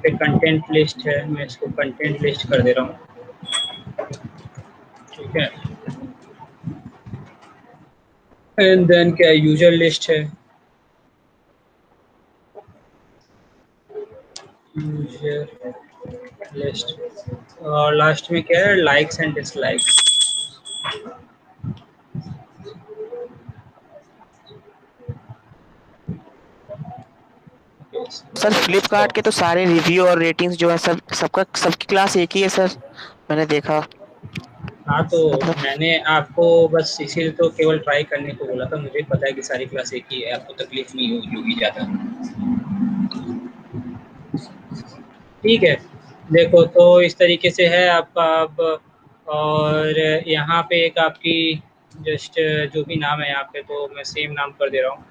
पे content list है, मैं इसको कंटेंट लिस्ट कर दे रहा हूँ, ठीक है। एंड देन क्या यूजर लिस्ट है, यूजर लिस्ट, और लास्ट में क्या है, likes and dislikes. Sir Flipkart के तो सारे रिव्यू और रेटिंग्स जो है सब सबकी क्लास एक ही है सर, मैंने देखा। हाँ तो मतलब मैंने आपको बस इसीलिए तो केवल ट्राई करने को बोला था, मुझे पता है कि सारी क्लास एक ही है, आपको तकलीफ नहीं होगी ज़्यादा। ठीक है, देखो तो इस तरीके से है आपका अब। और यहाँ पे एक आपकी जस्ट जो भी नाम है यहाँ पे, तो मैं सेम नाम कर दे रहा हूँ।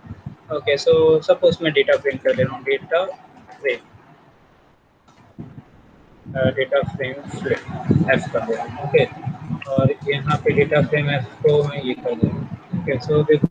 ओके, सो सपोज मैं डेटा फ्रेम कर दे रहा हूँ, data frame, data frame F कर दे रहा हूँ, ओके। और यहाँ पे डेटा फ्रेम एफ को मैं ये कर दे रहा हूँ, ओके। सो देखो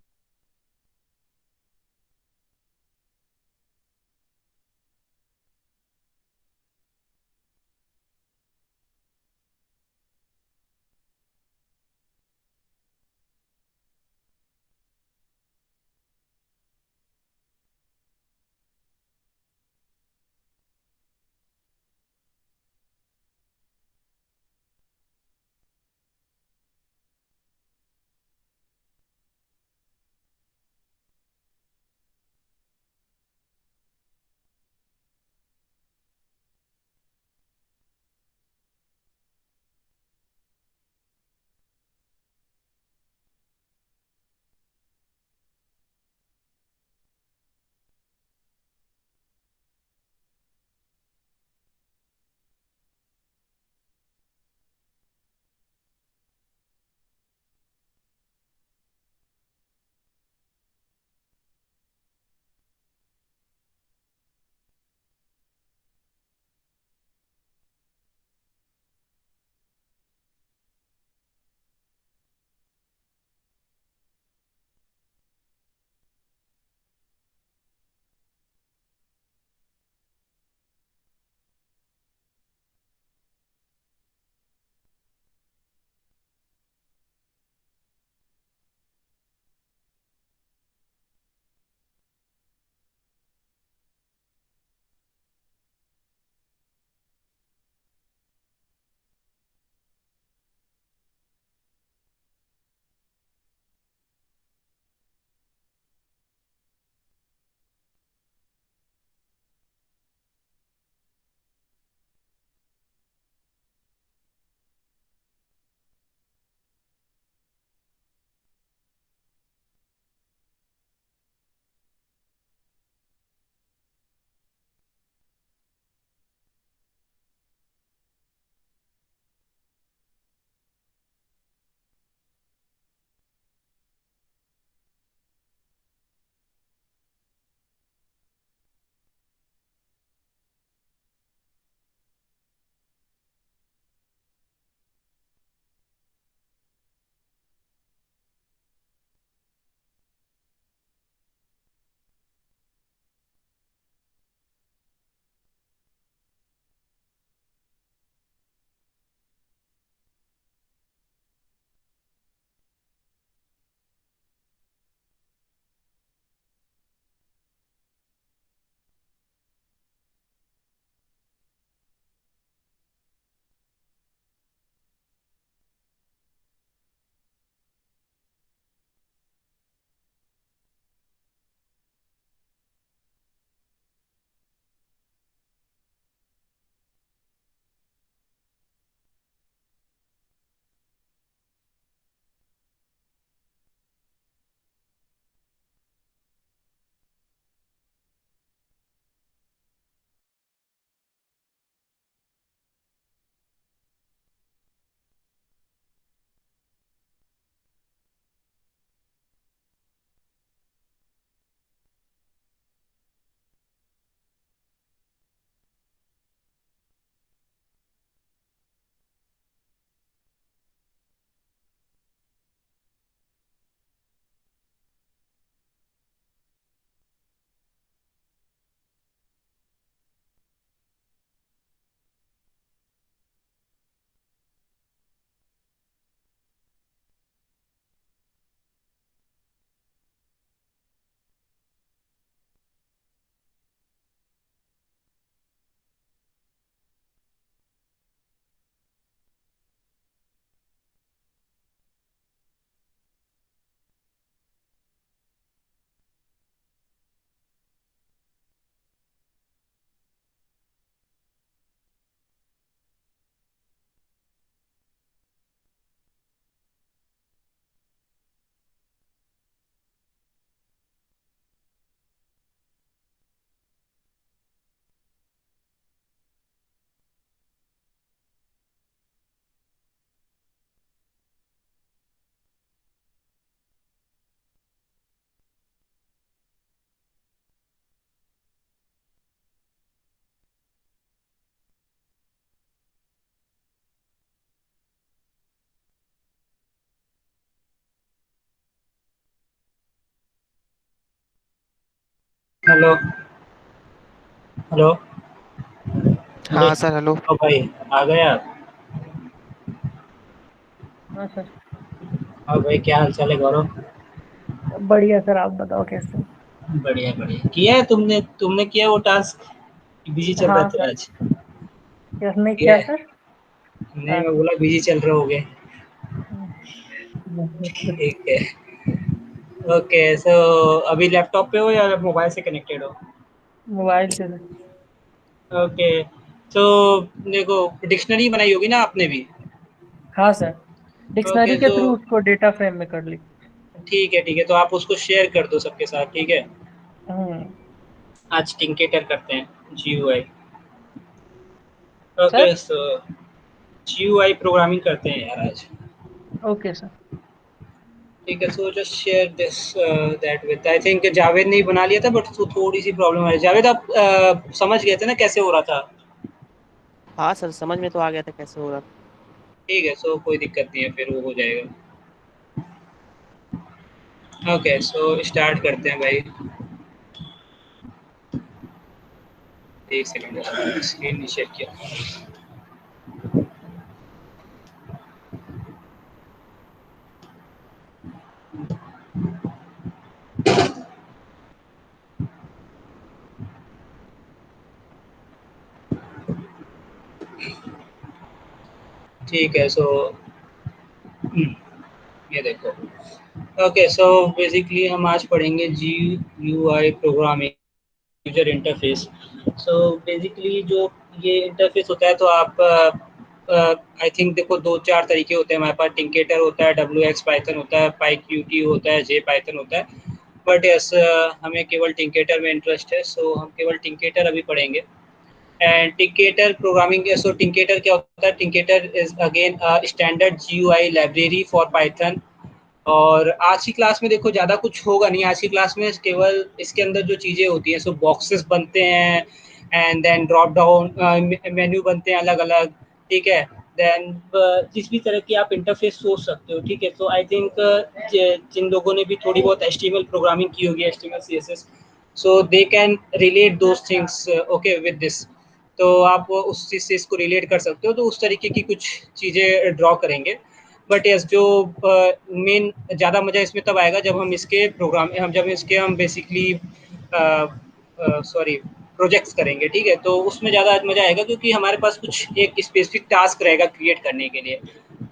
हेलो। हेलो। अरे हाँ सर, हेलो। ओ भाई, आ गए आप? हाँ सर। और भाई क्या हाल चाल है गौरव? बढ़िया सर, आप बताओ कैसे हो? बढ़िया बढ़िया। किया है तुमने तुमने किया वो टास्क? बिजी चल रहे हाँ थे सर। आज? किसने किया किया है? सर? नहीं, हाँ मैं सर। बोला बिजी चल रहे होगे। हम्म। ठीक है। ओके, सो अभी लैपटॉप पे हो या मोबाइल से कनेक्टेड हो? मोबाइल से सर। ओके। सो देखो, डिक्शनरी बनाई होगी ना आपने भी? हाँ सर। डिक्शनरी ओके, के सो थ्रू उसको डेटा फ्रेम में कर ली। ठीक है, तो आप उसको शेयर कर दो सबके साथ, ठीक है? हम्म। आज टिंकेटर करते हैं, GUI। Okay, sir. So GUI programming करते हैं यार आज। Okay sir. ठीक है, so just share this that with, I think Javed ने ही बना लिया था, बट तो थोड़ी सी प्रॉब्लम है। जावेद, आप समझ गए थे ना कैसे हो रहा था? हाँ सर, समझ में तो आ गया था कैसे हो रहा था। ठीक है, सो कोई दिक्कत नहीं है, फिर वो हो जाएगा। ओके, सो स्टार्ट करते हैं भाई। एक सेकंड, स्क्रीन शेयर किया। ठीक है, सो ये देखो। ओके, सो बेसिकली हम आज पढ़ेंगे GUI programming, user interface. So basically जो ये इंटरफेस होता है, तो आप आई थिंक देखो, दो चार तरीके होते हैं हमारे पास। टिंकेटर होता है, WX पाइथन होता है, PyQt होता है, J पाइथन होता है। बट यस, हमें केवल टिंकेटर में इंटरेस्ट है, सो हम केवल टिंकेटर अभी पढ़ेंगे। एंड टिंकेटर प्रोग्रामिंग, सो टिंकेटर क्या होता है? Tkinter is again standard GUI library for Python. और आज की क्लास में देखो ज़्यादा कुछ होगा नहीं। आज की क्लास में केवल इसके अंदर जो चीज़ें होती हैं, सो बॉक्सेस बनते हैं, and then drop down menu बनते हैं अलग अलग। ठीक है। देन जिस भी तरह की आप इंटरफेस सोच सकते हो, ठीक है। तो आई थिंक जिन लोगों ने भी थोड़ी बहुत HTML प्रोग्रामिंग की होगी, HTML CSS, so they can relate those things, okay, with this. तो आप उस चीज़ से इसको रिलेट कर सकते हो, तो उस तरीके की कुछ चीज़ें ड्रॉ करेंगे। बट यस, जो मेन ज़्यादा मज़ा इसमें तब आएगा जब हम इसके प्रोग्राम हम जब इसके हम बेसिकली सॉरी प्रोजेक्ट्स करेंगे, ठीक है। तो उसमें ज़्यादा मज़ा आएगा, क्योंकि हमारे पास कुछ एक स्पेसिफिक टास्क रहेगा क्रिएट करने के लिए।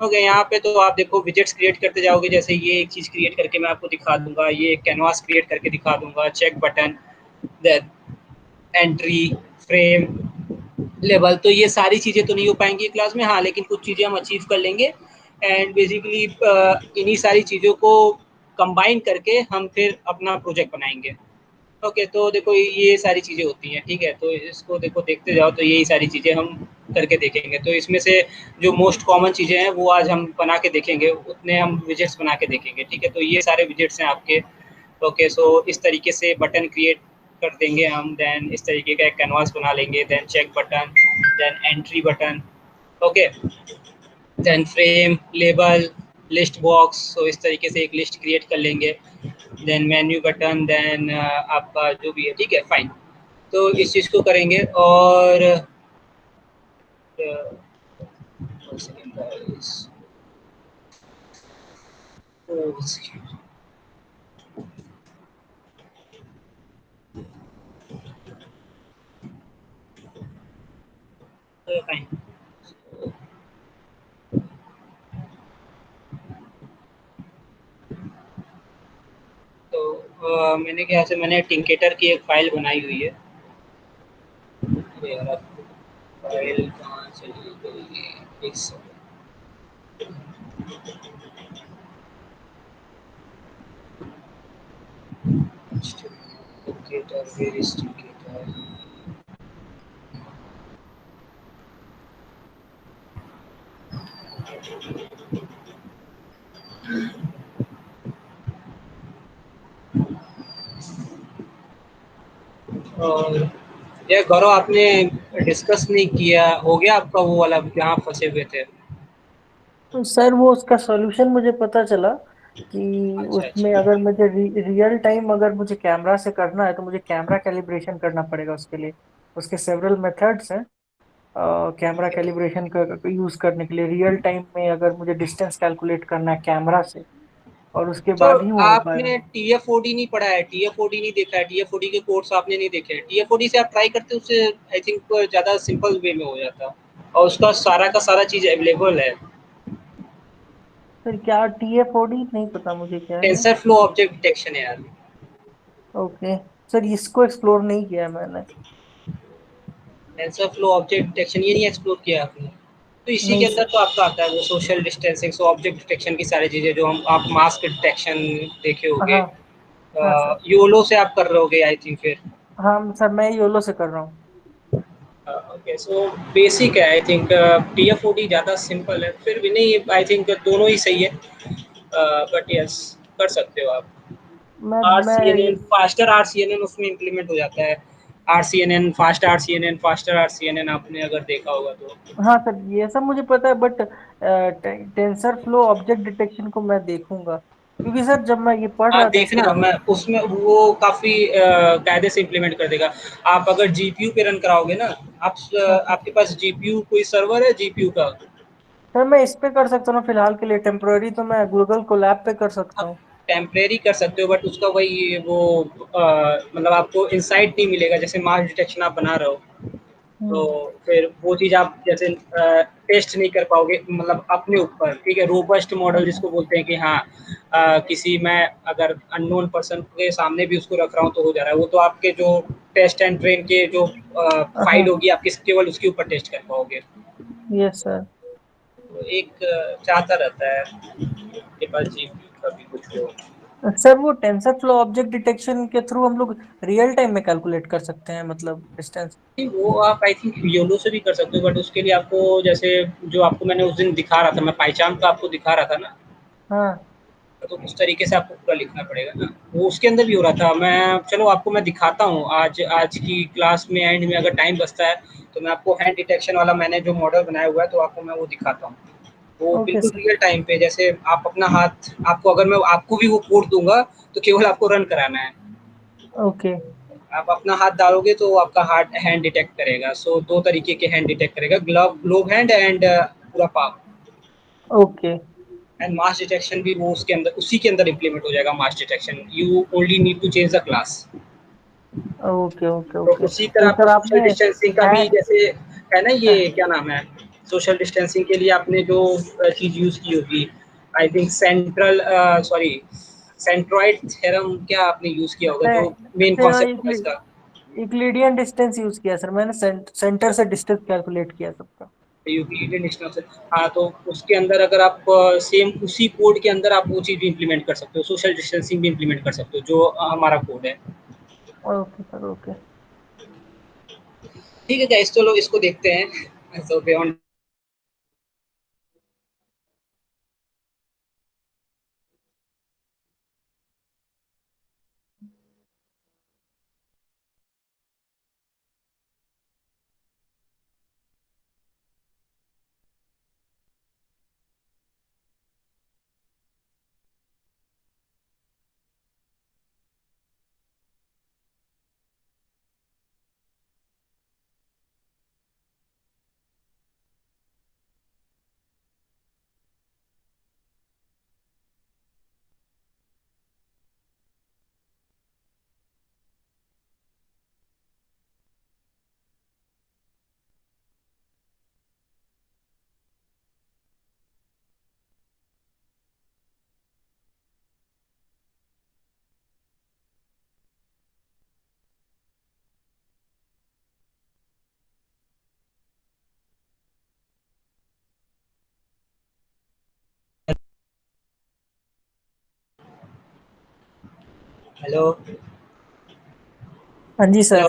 ओके, यहाँ पे तो आप देखो विजेट्स क्रिएट करते जाओगे। जैसे ये एक चीज़ क्रिएट करके मैं आपको दिखा दूंगा, ये एक कैनवास क्रिएट करके दिखा दूंगा, चेक बटन, एंट्री, फ्रेम, लेवल। तो ये सारी चीज़ें तो नहीं हो पाएंगी क्लास में, हाँ, लेकिन कुछ चीज़ें हम अचीव कर लेंगे। एंड बेसिकली इन्हीं सारी चीज़ों को कंबाइन करके हम फिर अपना प्रोजेक्ट बनाएंगे। ओके, तो देखो ये सारी चीज़ें होती हैं, ठीक है। तो इसको देखो, देखते जाओ, तो यही सारी चीज़ें हम करके देखेंगे। तो इसमें से जो मोस्ट कॉमन चीज़ें हैं वो आज हम बना के देखेंगे, उतने हम विजेट्स बना के देखेंगे, ठीक है। तो ये सारे विजेट्स हैं आपके। ओके, सो इस तरीके से बटन क्रिएट कर देंगे हम। देन इस तरीके का एक कैनवास बना लेंगे, then check button, then entry button, okay, then frame, label, list box. So इस तरीके से एक लिस्ट क्रिएट कर लेंगे। देन मेन्यू बटन, देन आपका जो भी है, ठीक है, फाइन। तो इस चीज़ को करेंगे। और फाइन। तो मैंने क्या से मैंने टिंकेटर की एक फ़ाइल बनाई हुई है। अरे यार, आपको फाइल कहाँ चली गई? एक second. Tkinter, where is Tkinter? और ये गौरव, आपने डिस्कस नहीं किया, हो गया आपका वो वाला जहाँ फंसे हुए थे? तो सर वो उसका सॉल्यूशन मुझे पता चला। कि अच्छा उसमें अच्छा। अगर मुझे रियल टाइम अगर मुझे कैमरा से करना है तो मुझे कैमरा कैलिब्रेशन करना पड़ेगा उसके लिए। उसके सेवरल मेथड्स हैं कैमरा कैलिब्रेशन का यूज करने के लिए। रियल टाइम में अगर मुझे डिस्टेंस कैलकुलेट करना है कैमरा से और उसके तो बाद ही वो हो पाएगा। आपने TF4D नहीं पढ़ा है, TF4D नहीं देखा है, TF4D के कोर्स आपने नहीं देखे हैं? TF4D से आप ट्राई करते, उससे आई थिंक ज़्यादा सिंपल वे में हो जाता, और उसका सारा का सारा चीज़ अवेलेबल है। फिर क्या TFOD नहीं पता मुझे क्या है। टेंसर फ्लो ऑब्जेक्ट डिटेक्शन है यार। ओके सर, इसको एक्सप्लोर नहीं किया है मैंने। टेंसर फ्लो ऑब्जेक्ट डिटेक्शन ये नहीं एक्सप्लोर किया आपने? तो इसी के नहीं अंदर सर। तो आपका आता है वो social distancing, so object detection की सारी चीज़ें जो हम आप मास्क डिटेक्शन देखे होगे। हाँ हाँ सर। योलो से आप कर रहे होगे आई थिंक फिर। हाँ सर, मैं योलो से कर रहा हूँ। ओके, सो बेसिक है आई थिंक। TF4D ज़्यादा सिंपल है, फिर भी नहीं आई थिंक दोनों ही सही है, बट यस कर सकते हो आप। मैं RCNN फास्टर RCNN उसमें इम्प्लीमेंट हो जाता है। RCNN fast RCNN faster RCNN आपने अगर देखा होगा तो। हाँ सर, ये सब मुझे पता है, but tensor flow object detection को मैं देखूंगा, क्योंकि सर जब मैं ये पढ़ हाँ रहा था देख इसमें। लेना, मैं उसमें वो काफ़ी कायदे से इम्प्लीमेंट कर देगा। आप अगर GPU पे रन कराओगे ना, आप हाँ सर। आपके पास GPU कोई सर्वर है GPU का? सर मैं इस पे कर सकता हूँ ना फिलहाल के लिए, टेम्पोररी तो मैं गूगल कोलैब पे कर सकता आप हूँ। टेम्परेरी कर सकते हो, बट उसका वही वो मतलब आपको इंसाइट नहीं मिलेगा जैसे मास डिटेक्शन आप बना रहे हो। तो हम्म। फिर वो चीज़ आप जैसे टेस्ट नहीं कर पाओगे मतलब अपने ऊपर, ठीक है। रोबस्ट मॉडल अच्छा। जिसको बोलते हैं कि हाँ किसी मैं अगर अननोन पर्सन के सामने भी उसको रख रहा हूँ तो हो जा रहा है, वो तो आपके जो टेस्ट एंड ट्रेन के जो हाँ। फाइल होगी आपकी केवल उसके ऊपर टेस्ट कर पाओगे। Yes sir. तो एक चाहता रहता है के पास GPU का भी कुछ हो। सर वो टेंसर फ्लो ऑब्जेक्ट डिटेक्शन के थ्रू हम लोग रियल टाइम में कैलकुलेट कर सकते हैं, मतलब डिस्टेंस। नहीं, वो आप आई थिंक योलो से भी कर सकते हो, बट उसके लिए आपको जैसे जो आपको मैंने उस दिन दिखा रहा था, मैं पाइचान का आपको दिखा रहा था ना, हाँ। तो उस तरीके से आपको पूरा लिखना पड़ेगा ना। वो उसके अंदर भी हो रहा था। मैं चलो आपको मैं दिखाता हूँ आज आज की क्लास में एंड में अगर टाइम बचता है तो मैं आपको हैंड डिटेक्शन वाला मैंने जो मॉडल बनाया हुआ है तो आपको मैं वो दिखाता हूँ। वो ओके बिल्कुल सर। रियल टाइम पे, जैसे आप अपना हाथ, आपको अगर मैं आपको भी वो कोड दूंगा तो केवल आपको रन कराना है। ओके। आप अपना हाथ डालोगे तो वो आपका हाथ हैंड डिटेक्ट करेगा। सो दो तरीके के हैंड डिटेक्ट करेगा, ग्लव ग्लोव हैंड एंड पूरा palm. Okay. And mass detection भी वो उसके अंदर उसी के अंदर इम्प्लीमेंट हो जाएगा। Mass detection you only need to change the class. Okay. Okay. तो ओके उसी तरह तो आपको सर सोशल आपने डिस्टेंसिंग का भी है, जैसे है ना, ये क्या नाम है, सोशल डिस्टेंसिंग के लिए आपने जो चीज़ यूज़ की होगी I think central sorry centroid theorem, क्या आपने यूज़ किया होगा जो मेन कॉन्सेप्ट होगा इसका। यूक्लिडियन डिस्टेंस यूज किया सर मैंने, सेंटर से डिस्टेंस कैलकुलेट किया सबका। Euclidean distance. हाँ, तो उसके अंदर अगर आप सेम उसी कोड के अंदर आप वो चीज़ भी इम्प्लीमेंट कर सकते हो, सोशल डिस्टेंसिंग भी इम्प्लीमेंट कर सकते हो जो हमारा कोड है। Okay sir. ओके। ठीक है गाइस, चलो इसको देखते हैं। सो बियॉन्ड। हेलो। हाँ जी हेलो। सर।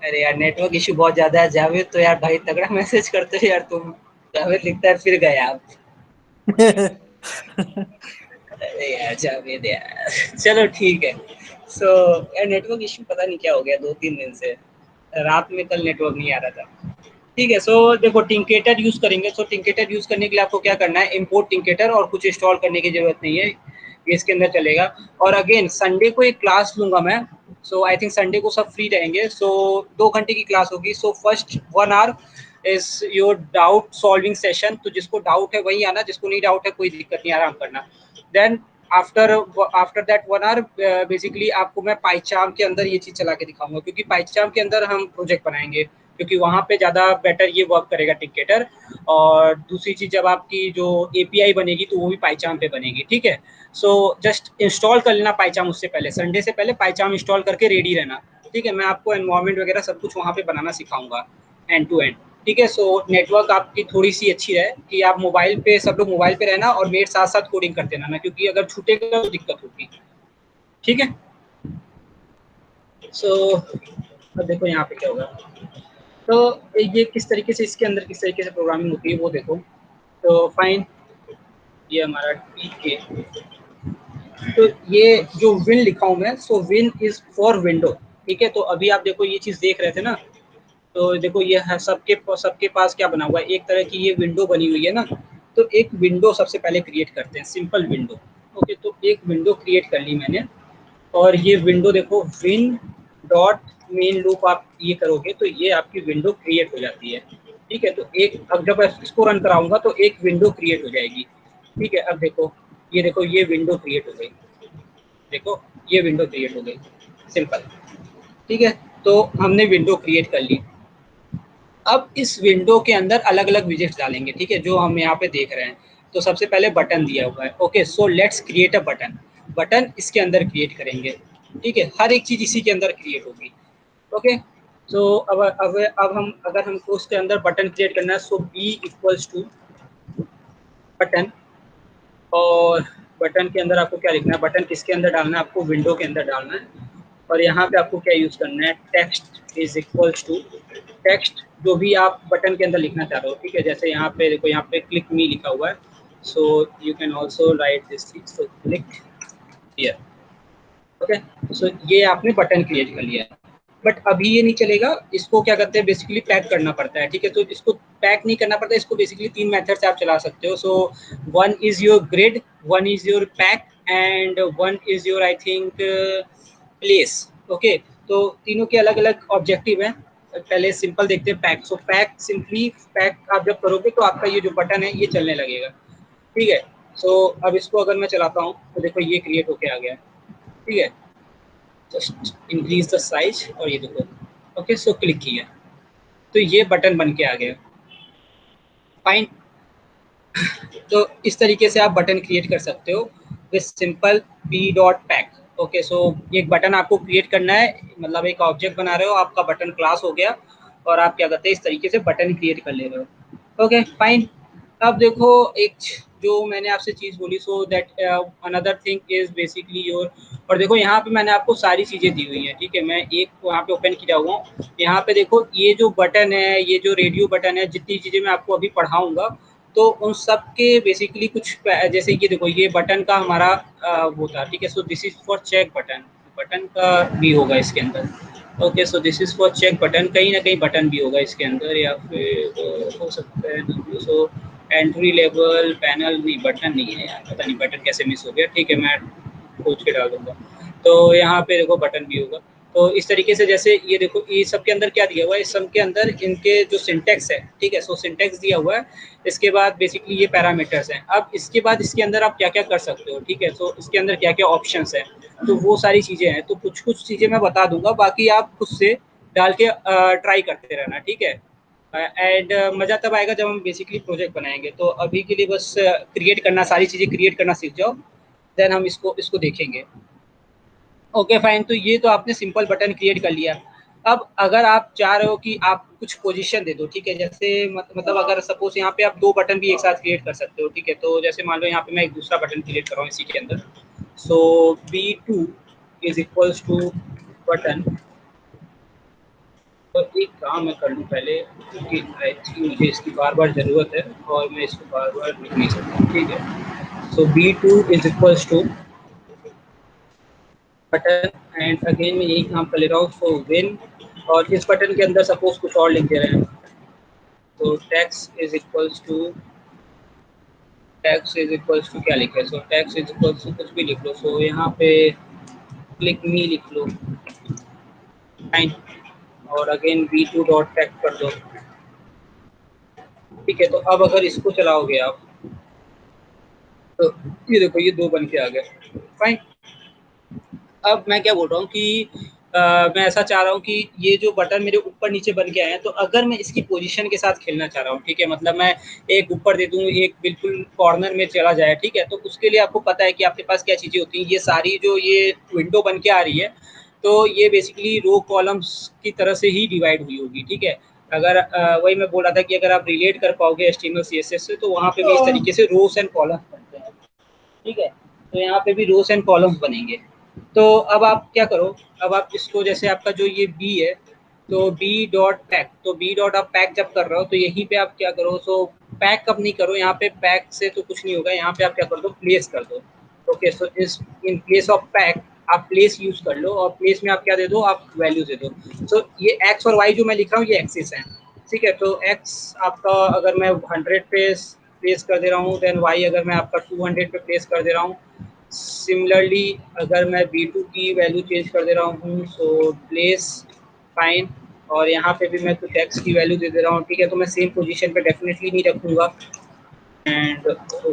अरे यार नेटवर्क इशू बहुत ज़्यादा है जावेद, तो यार भाई तगड़ा मैसेज करते हो यार तुम। जावेद लिखता है फिर गए आप। अरे यार जावेद यार। चलो ठीक है। सो यार नेटवर्क इशू पता नहीं क्या हो गया 2-3 दिन से। रात में कल नेटवर्क नहीं आ रहा था। ठीक है, सो देखो टिंकेटर यूज़ करेंगे। सो टिंकेटर यूज़ करने के लिए आपको क्या करना है, इम्पोर्ट टिंकेटर, और कुछ इंस्टॉल करने की ज़रूरत नहीं है। ये इसके अंदर चलेगा। और अगेन संडे को एक क्लास लूंगा मैं, सो आई थिंक संडे को सब फ्री रहेंगे, सो 2 घंटे की क्लास होगी। So first 1 our is your doubt solving session, तो जिसको डाउट है वही आना, जिसको नहीं डाउट है कोई दिक्कत नहीं, आराम करना। Then after that 1 hour basically आपको मैं पाइचार्म के अंदर ये चीज़ चला के दिखाऊंगा, क्योंकि पाइचार्म के अंदर हम प्रोजेक्ट बनाएंगे, क्योंकि वहाँ पे ज़्यादा बेटर ये वर्क करेगा टिकेटर। और दूसरी चीज़, जब आपकी जो एपीआई बनेगी तो वो भी पाइचार्म पे बनेगी, ठीक है। सो जस्ट इंस्टॉल कर लेना पाइचार्म, उससे पहले संडे से पहले पाइचार्म इंस्टॉल करके रेडी रहना, ठीक है। मैं आपको एनवायरनमेंट वगैरह सब कुछ वहाँ पे बनाना सिखाऊंगा एंड टू एंड, ठीक है। सो नेटवर्क आपकी थोड़ी सी अच्छी रहे कि आप मोबाइल पे, सब लोग मोबाइल पे रहना और मेरे साथ साथ कोडिंग करते रहना, क्योंकि अगर छूटेगा तो दिक्कत होगी, ठीक है। सो अब देखो यहाँ पे क्या होगा, तो ये किस तरीके से, इसके अंदर किस तरीके से प्रोग्रामिंग होती है वो देखो। तो फाइन, ये हमारा ठीक है। तो ये जो विन लिखा हूँ मैं, सो विन इज फॉर विंडो, ठीक है। तो अभी आप देखो ये चीज़ देख रहे थे ना, तो देखो ये है सबके सबके पास क्या बना हुआ है, एक तरह की ये विंडो बनी हुई है ना। तो एक विंडो सबसे पहले क्रिएट करते हैं, सिंपल विंडो। ओके, तो एक विंडो क्रिएट कर ली मैंने, और ये विंडो देखो विन डॉट मेन लूप आप ये करोगे तो ये आपकी विंडो क्रिएट हो जाती है, ठीक है। तो एक, अब जब इसको रन कराऊंगा तो एक विंडो क्रिएट हो जाएगी, ठीक है। अब देखो ये विंडो क्रिएट हो गई, देखो ये विंडो क्रिएट हो गई, सिंपल, ठीक है। तो हमने विंडो क्रिएट कर ली। अब इस विंडो के अंदर अलग अलग विजेट्स डालेंगे, ठीक है, जो हम यहाँ पे देख रहे हैं। तो सबसे पहले बटन दिया हुआ है, okay. So let's create a button, button इसके अंदर क्रिएट करेंगे, ठीक है। हर एक चीज़ इसी के अंदर क्रिएट होगी, ओके। सो अब हम, अगर हमको उसके अंदर बटन क्रिएट करना है, so B equals to button, और बटन के अंदर आपको क्या लिखना है, बटन किसके अंदर डालना है, आपको विंडो के अंदर डालना है। और यहाँ पे आपको क्या यूज़ करना है, text is equals to text, जो भी आप बटन के अंदर लिखना चाह रहे हो, ठीक है। जैसे यहाँ पे देखो, यहाँ पे क्लिक मी लिखा हुआ है, so you can also write this thing, so click here, okay. So ये आपने बटन क्रिएट कर लिया है। बट अभी ये नहीं चलेगा, इसको क्या करते हैं, बेसिकली पैक करना पड़ता है, ठीक है। तो इसको पैक नहीं करना पड़ता, इसको बेसिकली 3 मेथड से आप चला सकते हो। So one is your grid, one is your pack, and one is your I think place, okay. तो तीनों के अलग अलग ऑब्जेक्टिव हैं। पहले सिंपल देखते हैं पैक। सो पैक, सिंपली पैक आप जब करोगे तो आपका ये जो बटन है ये चलने लगेगा, ठीक है। सो अब इसको अगर मैं चलाता हूँ तो देखो ये क्रिएट होके आ गया, ठीक है। जस्ट इंक्रीज द साइज, और ये देखो, ओके। सो क्लिक किया तो ये बटन बन के आ गया, फाइन। तो इस तरीके से आप बटन क्रिएट कर सकते हो with simple B dot pack, okay. So एक बटन आपको क्रिएट करना है, मतलब एक ऑब्जेक्ट बना रहे हो, आपका बटन क्लास हो गया, और आप क्या करते हैं, इस तरीके से बटन क्रिएट कर ले रहे हो, ओके फाइन। अब देखो एक जो मैंने आपसे चीज़ बोली, so that another thing is basically your, और देखो यहाँ पे मैंने आपको सारी चीज़ें दी हुई हैं, ठीक है। मैं एक वहाँ पे ओपन किया हुआ हूँ, यहाँ पे देखो ये जो बटन है, ये जो रेडियो बटन है, जितनी चीज़ें मैं आपको अभी पढ़ाऊँगा, तो उन सब के बेसिकली कुछ जैसे ये देखो, ये बटन का हमारा वो था, ठीक है। So this is for check button, button का भी होगा इसके अंदर, okay. So this is for check button, कहीं ना कहीं बटन भी होगा इसके अंदर, या फिर हो सकता है। सो एंट्री लेवल पैनल, नहीं बटन नहीं है यार, पता नहीं बटन कैसे मिस हो गया, ठीक है, मैं खोज के डाल दूँगा। तो यहाँ पे देखो बटन भी होगा। तो इस तरीके से, जैसे ये देखो, ये सब के अंदर क्या दिया हुआ है, इस सब के अंदर इनके जो सिंटेक्स है, ठीक है। सो सिंटेक्स दिया हुआ है, इसके बाद बेसिकली ये पैरामीटर्स हैं। अब इसके बाद इसके अंदर आप क्या क्या कर सकते हो, ठीक है। सो इसके अंदर क्या क्या ऑप्शंस हैं, तो वो सारी चीज़ें हैं। तो कुछ कुछ चीज़ें मैं बता दूंगा, बाकी आप खुद से डाल के ट्राई करते रहना, ठीक है। एंड मज़ा तब आएगा जब हम बेसिकली प्रोजेक्ट बनाएंगे। तो अभी के लिए बस क्रिएट करना, सारी चीज़ें क्रिएट करना सीख जाओ, देन हम इसको इसको देखेंगे, ओके फाइन। तो ये तो आपने सिंपल बटन क्रिएट कर लिया। अब अगर आप चाह रहे हो कि आप कुछ पोजीशन दे दो, ठीक है, जैसे मतलब अगर सपोज यहाँ पे आप 2 बटन भी एक साथ क्रिएट कर सकते हो, ठीक है। तो जैसे मान लो यहाँ पे मैं एक दूसरा बटन क्रिएट कर रहा हूँ इसी के अंदर, so B2 is equals to button. तो एक काम मैं कर लूँ पहले, क्योंकि आई थिंक मुझे इसकी बार बार ज़रूरत है और मैं इसको बार बार लिख नहीं सकता, ठीक है। So B2 is equals to button, and again मैं यही काम कर ले रहा हूँ, सो विन, और इस बटन के अंदर सपोज कुछ और लिख दे रहे हैं, तो text is equals to text is equals to क्या लिखे, so text is equals to कुछ भी लिख लो, सो यहाँ पे क्लिक मी लिख लो, फाइन, और अगेन v2 डॉट टैग कर दो। ठीक है, तो अब अगर इसको चलाओगे आप तो ये देखो ये 2 बन के आ गए, फाइन। अब मैं क्या बोल रहा हूँ कि मैं ऐसा चाह रहा हूँ कि ये जो बटन मेरे ऊपर नीचे बन के आए हैं, तो अगर मैं इसकी पोजीशन के साथ खेलना चाह रहा हूँ, ठीक है, मतलब मैं एक ऊपर दे दूँ, एक बिल्कुल कॉर्नर में चला जाए, ठीक है, तो उसके लिए आपको पता है कि आपके पास क्या चीज़ें होती हैं। ये सारी जो ये विंडो बन के आ रही है, तो ये बेसिकली रो कॉलम्स की तरह से ही डिवाइड हुई होगी, ठीक है। अगर वही मैं बोल रहा था कि अगर आप रिलेट कर पाओगे HTML CSS से, तो वहाँ पे भी इस तरीके से रोज एंड कॉलम्स बनते हैं, ठीक है। तो यहाँ पे भी रोज एंड कॉलम्स बनेंगे। तो अब आप क्या करो, अब आप इसको जैसे आपका जो ये बी है, तो बी डॉट पैक, तो बी डॉट आप पैक जब कर रहे हो तो यहीं पे आप क्या करो, सो पैक कब नहीं करो, यहाँ पे पैक से तो कुछ नहीं होगा, यहाँ पे आप क्या कर दो, प्लेस कर दो। ओके, सो इस इन प्लेस ऑफ पैक आप प्लेस यूज कर लो, और प्लेस में आप क्या दे दो, आप वैल्यू दे दो। सो ये एक्स और वाई जो मैं लिख रहा हूँ ये एक्सिस है, ठीक है। तो एक्स आपका अगर मैं 100 पे प्लेस कर दे रहा हूँ, देन वाई अगर मैं आपका 200 पे प्लेस कर दे रहा हूँ। सिमिलरली अगर मैं b2 की वैल्यू चेंज कर दे रहा हूँ, सो प्लेस, फाइन, और यहाँ पे भी मैं कुछ x की वैल्यू दे दे रहा हूँ, ठीक है। तो मैं सेम पोजीशन पे डेफिनेटली नहीं रखूँगा, and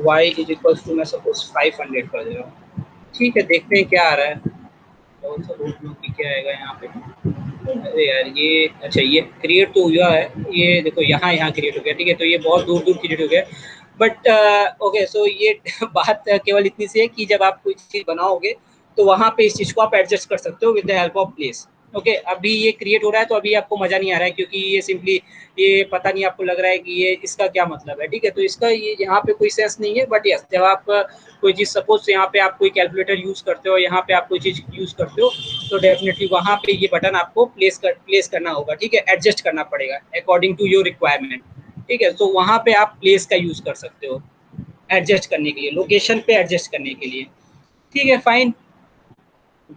y is equals to मैं सपोज 500 कर दे रहा हूँ, ठीक है। देखते हैं क्या आ रहा है, कौन सा रूट लूँ कि क्या आएगा यहाँ पे। अरे यार ये अच्छा ये क्रिएट तो हुआ है, ये देखो यहाँ यहाँ क्रिएट हो गया, ठीक है। तो ये बहुत दूर दूर क्रिएट हो गया, बट ओके, सो ये बात केवल इतनी सी है कि जब आप कोई चीज़ बनाओगे तो वहाँ पे इस चीज़ को आप एडजस्ट कर सकते हो with the help of place. Okay, अभी ये क्रिएट हो रहा है तो अभी आपको मज़ा नहीं आ रहा है, क्योंकि ये सिंपली ये पता नहीं आपको लग रहा है कि ये इसका क्या मतलब है, ठीक है। तो इसका ये यहाँ पे कोई सेंस नहीं है, बट यस जब आप कोई चीज़ सपोज यहाँ पे आप कोई कैलकुलेटर यूज़ करते हो, यहाँ पे आप कोई चीज़ यूज़ करते हो, तो डेफिनेटली वहाँ पे ये बटन आपको प्लेस करना होगा, ठीक है, एडजस्ट करना पड़ेगा अकॉर्डिंग टू योर रिक्वायरमेंट, ठीक है। तो वहाँ पे आप प्लेस का यूज़ कर सकते हो एडजस्ट करने के लिए, लोकेशन पे एडजस्ट करने के लिए, ठीक है, फाइन।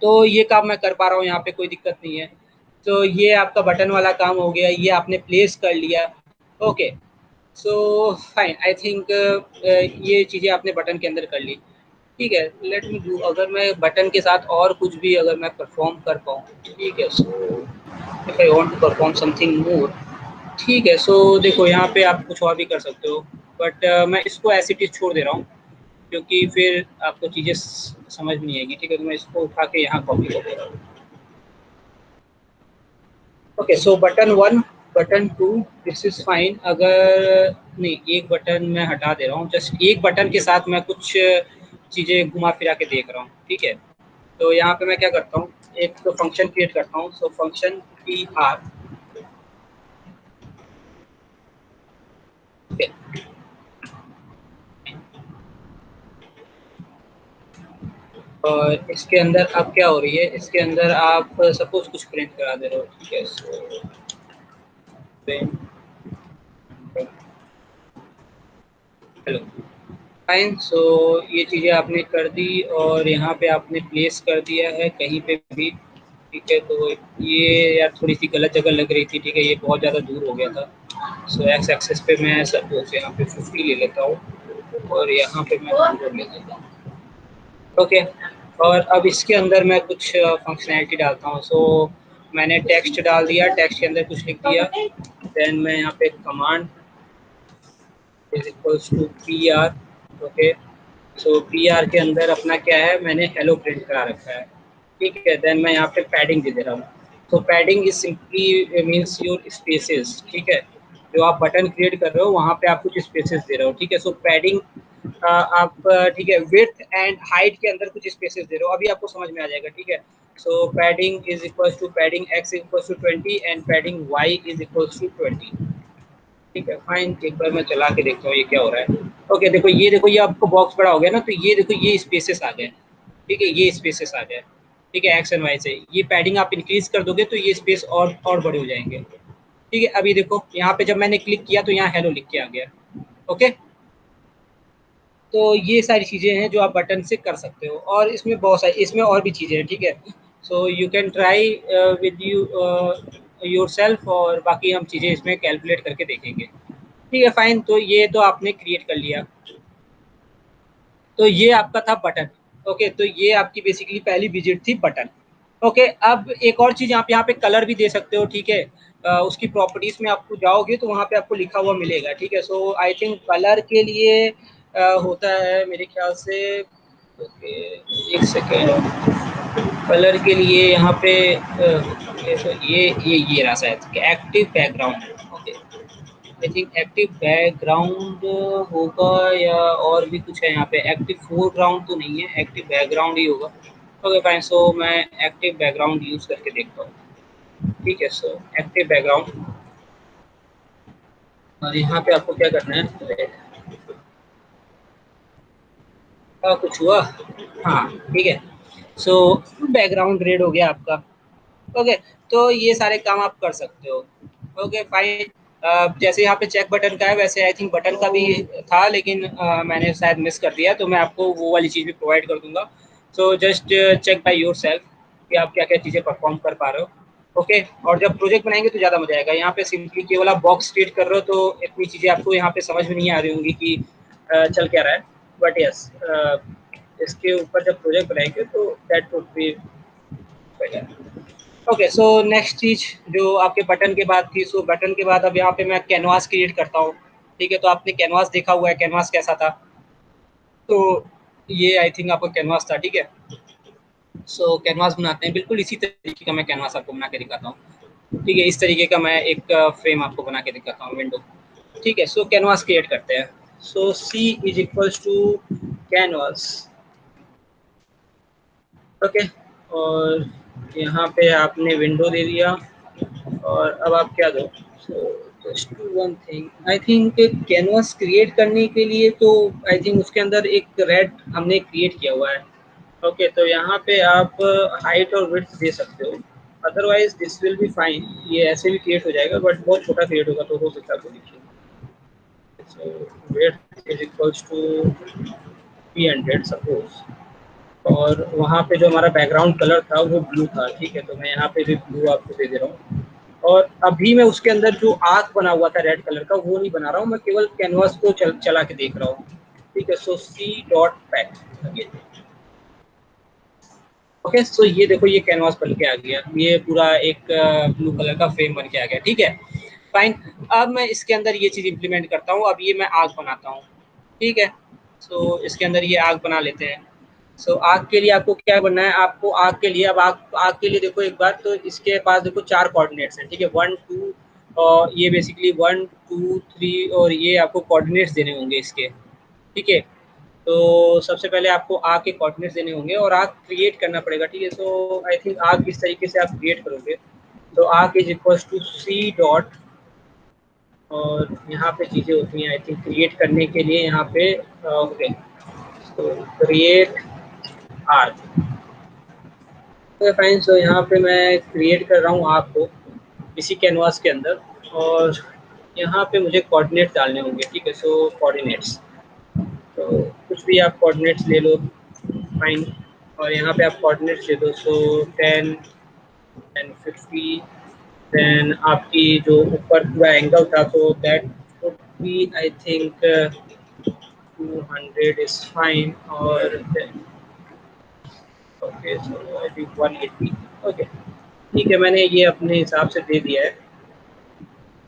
तो ये काम मैं कर पा रहा हूँ, यहाँ पे कोई दिक्कत नहीं है। तो ये आपका बटन वाला काम हो गया, ये आपने प्लेस कर लिया। Okay, so fine, I think ये चीज़ें आपने बटन के अंदर कर ली, ठीक है। लेट मी डू, अगर मैं बटन के साथ और कुछ भी अगर मैं परफॉर्म कर पाऊँ, ठीक है। So if I want to perform something more, ठीक है। सो देखो यहाँ पे आप कुछ और भी कर सकते हो, बट मैं इसको एज इट इज़ छोड़ दे रहा हूँ, क्योंकि फिर आपको चीज़ें समझ नहीं आएगी, ठीक है। तो मैं इसको उठा के यहाँ कॉपी कर दे रहा हूँ। Okay, so button 1, button 2, this is fine. अगर नहीं, एक बटन मैं हटा दे रहा हूँ, जस्ट एक बटन के साथ मैं कुछ चीज़ें घुमा फिरा के देख रहा हूँ, ठीक है। तो यहाँ पे मैं क्या करता हूँ, एक तो फंक्शन क्रिएट करता हूँ, सो फंक्शन पी आर, और इसके अंदर अब क्या हो रही है, इसके अंदर आप सपोज कुछ प्रिंट करा दे रहे हो, ठीक है। So print, hello, fine. So ये चीज़ें आपने कर दी, और यहाँ पे आपने प्लेस कर दिया है कहीं पे भी, ठीक है। तो ये यार थोड़ी सी गलत जगह लग रही थी, ठीक है, ये बहुत ज़्यादा दूर हो गया था। सो एक्स एक्सेस पे मैं सपोज यहाँ पे 50 ले लेता हूँ, और यहाँ पे मैं 100 ले लेता हूँ, ओके। और अब इसके अंदर मैं कुछ फंक्शनैलिटी डालता हूँ। सो मैंने टेक्स्ट डाल दिया, टेक्स्ट के अंदर कुछ लिख दिया, देन मैं यहाँ पे command is equals to P R, okay. So P R के अंदर अपना क्या है, मैंने हेलो प्रिंट करा रखा है, ठीक है। देन मैं यहाँ पे पैडिंग दे दे रहा हूँ। तो padding is simply means your spaces, ठीक है। जो आप बटन क्रिएट कर रहे हो वहाँ पे आप कुछ स्पेसेस दे रहे हो, ठीक है। सो पैडिंग आप ठीक है, विड्थ एंड हाइट के अंदर कुछ स्पेसेस दे रहे हो, अभी आपको समझ में आ जाएगा, ठीक है। So padding is equals to padding X is equals to 20 and padding Y is equals to 20, ठीक है, फाइन। एक बार मैं चला के देखता हूँ ये क्या हो रहा है। ओके, देखो ये, देखो ये आपको बॉक्स बड़ा हो गया ना, तो ये देखो ये स्पेसेस आ गए, ठीक है, ये स्पेसेस आ गए, ठीक है। एक्स एंड वाई से ये पैडिंग आप इंक्रीज कर दोगे तो ये स्पेस और बड़े हो जाएंगे, ठीक है। अभी देखो यहाँ पे जब मैंने क्लिक किया तो यहाँ हेलो लिख के आ गया, ओके। तो ये सारी चीज़ें हैं जो आप बटन से कर सकते हो, और इसमें बहुत सारी, इसमें और भी चीज़ें हैं, ठीक है। So you can try with you your self, और बाकी हम चीज़ें इसमें कैलकुलेट करके देखेंगे, ठीक है, फाइन। तो ये तो आपने क्रिएट कर लिया, तो ये आपका था बटन। ओके, तो ये आपकी बेसिकली पहली विजिट थी बटन। ओके, अब एक और चीज़ आप यहाँ पे कलर भी दे सकते हो, ठीक है। उसकी प्रॉपर्टीज़ में आपको जाओगे तो वहाँ पे आपको लिखा हुआ मिलेगा, ठीक है। सो आई थिंक कलर के लिए होता है मेरे ख्याल से। ओके, एक सेकेंड। कलर के लिए यहाँ पे ये रहा शायद active background. Okay, I think active background होगा या और भी कुछ है यहाँ पे। एक्टिव फोरग्राउंड तो नहीं है, एक्टिव बैकग्राउंड ही होगा। ओके फाइन, सो मैं एक्टिव बैकग्राउंड यूज़ करके देखता हूँ, ठीक है। सो एक्टिव बैकग्राउंड, और यहाँ पे आपको क्या करना है, कुछ हुआ, हाँ ठीक है। सो बैकग्राउंड रेड हो गया आपका। ओके, तो ये सारे काम आप कर सकते हो। ओके फाइन, जैसे यहाँ पे चेक बटन का है वैसे आई थिंक बटन का भी था, लेकिन मैंने शायद मिस कर दिया, तो मैं आपको वो वाली चीज़ भी प्रोवाइड कर दूंगा। So just check by yourself कि आप क्या क्या चीज़ें परफॉर्म कर पा रहे हो। ओके, और जब प्रोजेक्ट बनाएंगे तो ज़्यादा मजा आएगा। यहाँ पे सिंपली केवल आप बॉक्स क्रिएट कर रहे हो तो इतनी चीज़ें आपको यहाँ पे समझ में नहीं आ रही होंगी कि चल क्या रहा है। बट यस, इसके ऊपर जब प्रोजेक्ट बनाएंगे तो that would be better. Okay, so next चीज़ जो आपके बटन के बाद थी, सो बटन के बाद अब यहाँ पे मैं कैनवास क्रिएट करता हूँ, ठीक है। तो आपने कैनवास देखा हुआ है, कैनवास कैसा था, तो ये आई थिंक आपका कैनवास था, ठीक है। सो कैनवास बनाते हैं, बिल्कुल इसी तरीके का मैं कैनवास आपको बना के दिखाता हूँ, ठीक है। इस तरीके का मैं एक फ्रेम आपको बना के दिखाता हूँ, विंडो, ठीक है। सो कैनवास क्रिएट करते हैं। So C is equals to canvas. Okay, और यहाँ पे आपने विंडो दे दिया, और अब आप क्या दो, सो just do one thing. I think canvas create करने के लिए तो आई थिंक उसके अंदर एक रेड हमने क्रिएट किया हुआ है। ओके, तो यहाँ पे आप हाइट और विड्थ दे सकते हो, otherwise this will be fine. ये ऐसे भी क्रिएट हो जाएगा, बट बहुत छोटा क्रिएट होगा, तो हो सकता है आपको दिखे। So width is equals to 300 suppose, और वहाँ पे जो हमारा बैकग्राउंड कलर था वो ब्लू था, ठीक है। तो मैं यहाँ पे भी ब्लू आपको दे दे रहा हूँ, और अभी मैं उसके अंदर जो आर्क बना हुआ था रेड कलर का वो नहीं बना रहा हूँ, मैं केवल कैनवास को चला के देख रहा हूँ, ठीक है। सो C dot pack, okay. So ये देखो, ये कैनवास बन के आ गया, ये पूरा एक ब्लू कलर का फ्रेम बन के आ गया, ठीक है। फाइन, अब मैं इसके अंदर ये चीज़ इंप्लीमेंट करता हूँ। अब ये मैं आग बनाता हूँ, ठीक है। सो इसके अंदर ये आग बना लेते हैं। सो आग के लिए आपको क्या बनना है, आपको आग के लिए, अब आग आग के लिए देखो एक बार, तो इसके पास देखो 4 कोऑर्डिनेट्स हैं, ठीक है। 1 2, और ये बेसिकली 1 2 3, और ये आपको कोऑर्डिनेट्स देने होंगे इसके, ठीक है। तो सबसे पहले आपको आग के कोऑर्डिनेट्स देने होंगे और आग क्रिएट करना पड़ेगा, ठीक है। सो आई थिंक आग किस तरीके से आप क्रिएट करोगे, तो आग is equals to C dot, और यहाँ पे चीज़ें होती हैं आई थिंक क्रिएट करने के लिए, यहाँ पे ओके, तो क्रिएट आर्क। तो फाइन, सो यहाँ पे मैं क्रिएट कर रहा हूँ आर्क को इसी कैनवास के अंदर, और यहाँ पे मुझे कोऑर्डिनेट डालने होंगे, ठीक है। सो कोऑर्डिनेट्स, तो कुछ भी आप कोऑर्डिनेट्स ले लो, फाइन, और यहाँ पे आप कोऑर्डिनेट्स दे दो। सो 10 10 50, देन आपकी जो ऊपर पूरा एंगल था, तो that would be I think 200 is fine, और okay, so I think 180। Okay, ठीक है, मैंने ये अपने हिसाब से दे दिया है,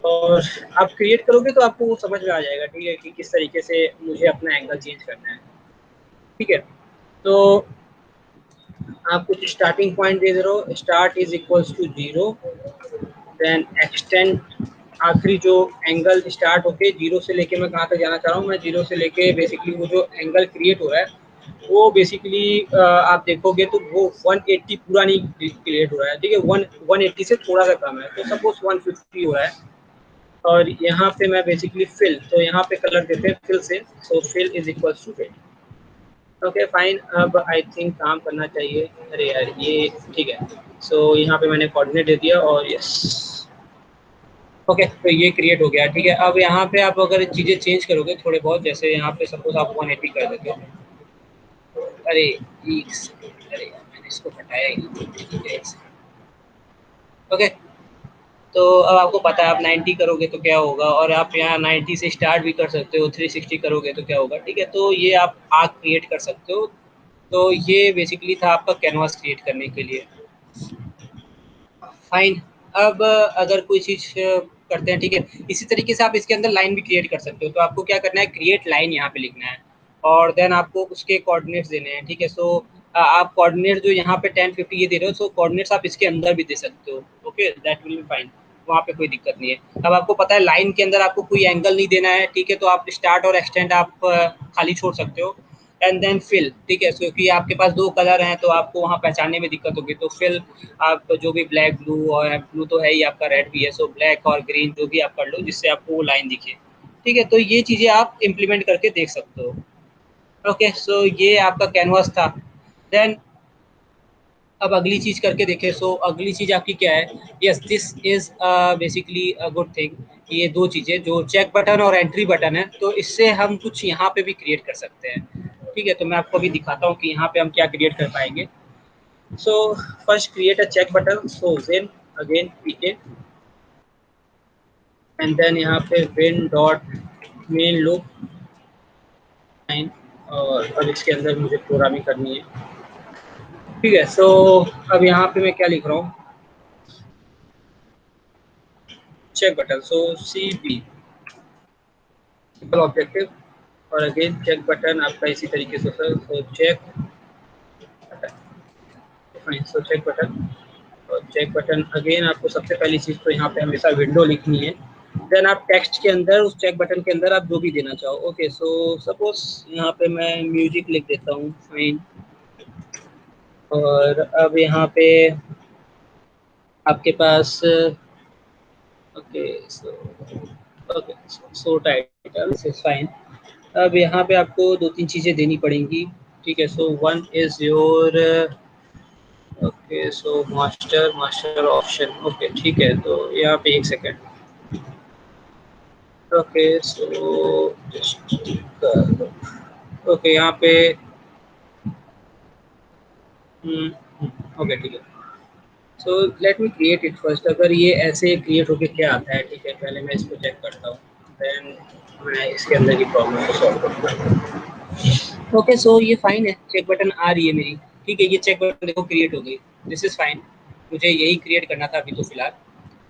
और आप क्रिएट करोगे तो आपको वो समझ में आ जाएगा, ठीक है, कि किस तरीके से मुझे अपना एंगल चेंज करना है, ठीक है। तो आप कुछ स्टार्टिंग पॉइंट दे रहे हो, start is equals to 0, then extend, आखिरी जो एंगल स्टार्ट होके 0 से लेके मैं कहाँ तक जाना चाह रहा हूँ, मैं 0 से लेके बेसिकली वो जो एंगल क्रिएट हो रहा है वो बेसिकली आप देखोगे तो वो 180 पूरा नहीं क्रिएट हो रहा है, ठीक है। 180 से थोड़ा सा कम है, तो सपोज 150 हो रहा है। और यहाँ पे मैं बेसिकली फिल, तो यहाँ पे कलर देते हैं फिल से, so fill is equal to fill. Okay fine, अब आई थिंक काम करना चाहिए। अरे यार ये ठीक है। सो यहाँ पे मैंने कोऑर्डिनेट दे दिया, और यस, ओके, तो ये क्रिएट हो गया, ठीक है। अब यहाँ पे आप अगर चीज़ें चेंज करोगे थोड़े बहुत, जैसे यहाँ पे सपोज आप 180 कर देते हो, अरे एक सेकंड, अरे यार मैंने इसको हटाया ही, ठीक है, ओके। तो अब आपको पता है आप 90 करोगे तो क्या होगा, और आप यहाँ 90 से स्टार्ट भी कर सकते हो, 360 करोगे तो क्या होगा, ठीक है। तो ये आप आर्क क्रिएट कर सकते हो। तो ये बेसिकली था आपका कैनवास क्रिएट करने के लिए। फाइन। अब अगर कोई चीज़ करते हैं, ठीक है, इसी तरीके से आप इसके अंदर लाइन भी क्रिएट कर सकते हो। तो आपको क्या करना है, क्रिएट लाइन यहाँ पे लिखना है, और देन आपको उसके कोऑर्डिनेट्स देने हैं, ठीक है। सो आप कोऑर्डिनेट जो यहाँ पे 10 50 ये दे रहे हो, सो कोऑर्डिनेट्स आप इसके अंदर भी दे सकते हो, okay, that will be fine, वहाँ पे कोई दिक्कत नहीं है। अब आपको पता है लाइन के अंदर आपको कोई एंगल नहीं देना है, ठीक है, तो आप स्टार्ट और एक्सटेंड आप खाली छोड़ सकते हो, एंड देन फिल, ठीक है, क्योंकि आपके पास दो कलर हैं तो आपको वहाँ पहचानने में दिक्कत होगी। तो फिल आप जो भी ब्लैक ब्लू, और ब्लू तो है ही आपका, रेड भी है, सो ब्लैक और ग्रीन जो भी आप कर लो जिससे आपको वो लाइन दिखे, ठीक है। तो ये चीज़ें आप इम्प्लीमेंट करके देख सकते हो। ओके, सो ये आपका कैनवास था। देन अब अगली चीज़ करके देखें। सो अगली चीज़ आपकी क्या है, yes this is basically a good thing. ये दो चीज़ें जो चेक बटन और एंट्री बटन है, तो इससे हम कुछ यहाँ पे भी क्रिएट कर सकते हैं, ठीक है। तो मैं आपको अभी दिखाता हूँ कि यहाँ पे हम क्या क्रिएट कर पाएंगे। So first create a check button, so then again PK, and then यहाँ पे win dot main loop line, और अब इसके अंदर मुझे प्रोग्रामिंग करनी है, ठीक है। सो अब यहाँ पे मैं क्या लिख रहा हूँ, check button, so C B objective, और अगेन चेक बटन आपका इसी तरीके से sir, so check button, so check button, और चेक बटन अगेन आपको सबसे पहली चीज़ तो यहाँ पे हमेशा विंडो लिखनी है। देन आप टेक्स्ट के अंदर उस चेक बटन के अंदर आप जो भी देना चाहो, ओके। सो सपोज यहाँ पे मैं म्यूजिक लिख देता हूँ, फाइन। और अब यहाँ पे आपके पास okay, so okay, so title is fine. अब यहाँ पे आपको दो तीन चीज़ें देनी पड़ेंगी, ठीक है। So one is your okay, so master master option, okay, ठीक है। तो यहाँ पे एक सेकेंड, ओके, सो ओके यहाँ पे ओके, ठीक है। So let me create it first. अगर ये ऐसे क्रिएट होके क्या आता है, ठीक है, पहले मैं इसको चेक करता हूँ, देन मैं इसके अंदर की प्रॉब्लम को सॉल्व करूँगा। ओके, सो ये फाइन है, चेक बटन आ रही है मेरी, ठीक है। ये चेक बटन देखो क्रिएट हो गई, दिस इज़ फाइन। मुझे यही क्रिएट करना था अभी तो फिलहाल।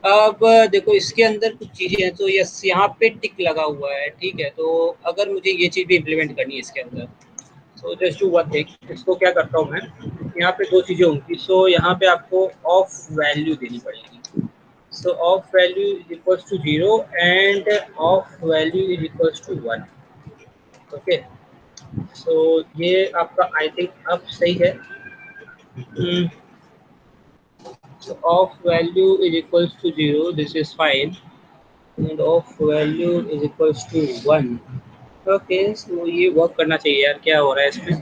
अब देखो इसके अंदर कुछ चीज़ें हैं, तो यस यहाँ पे टिक लगा हुआ है, ठीक है। तो अगर मुझे ये चीज़ भी इम्प्लीमेंट करनी है इसके अंदर, so just do one thing, इसको क्या करता हूँ मैं, यहाँ पे दो चीज़ें होंगी। सो यहाँ पे आपको ऑफ वैल्यू देनी पड़ेगी। So off value is equals to 0 and off value is equals to 1, okay. So ये आपका आई थिंक अब सही है। So of value is equals to 0, this is fine, and of value is equals to 1, okay. So ये work करना चाहिए यार, क्या हो रहा है इसमें।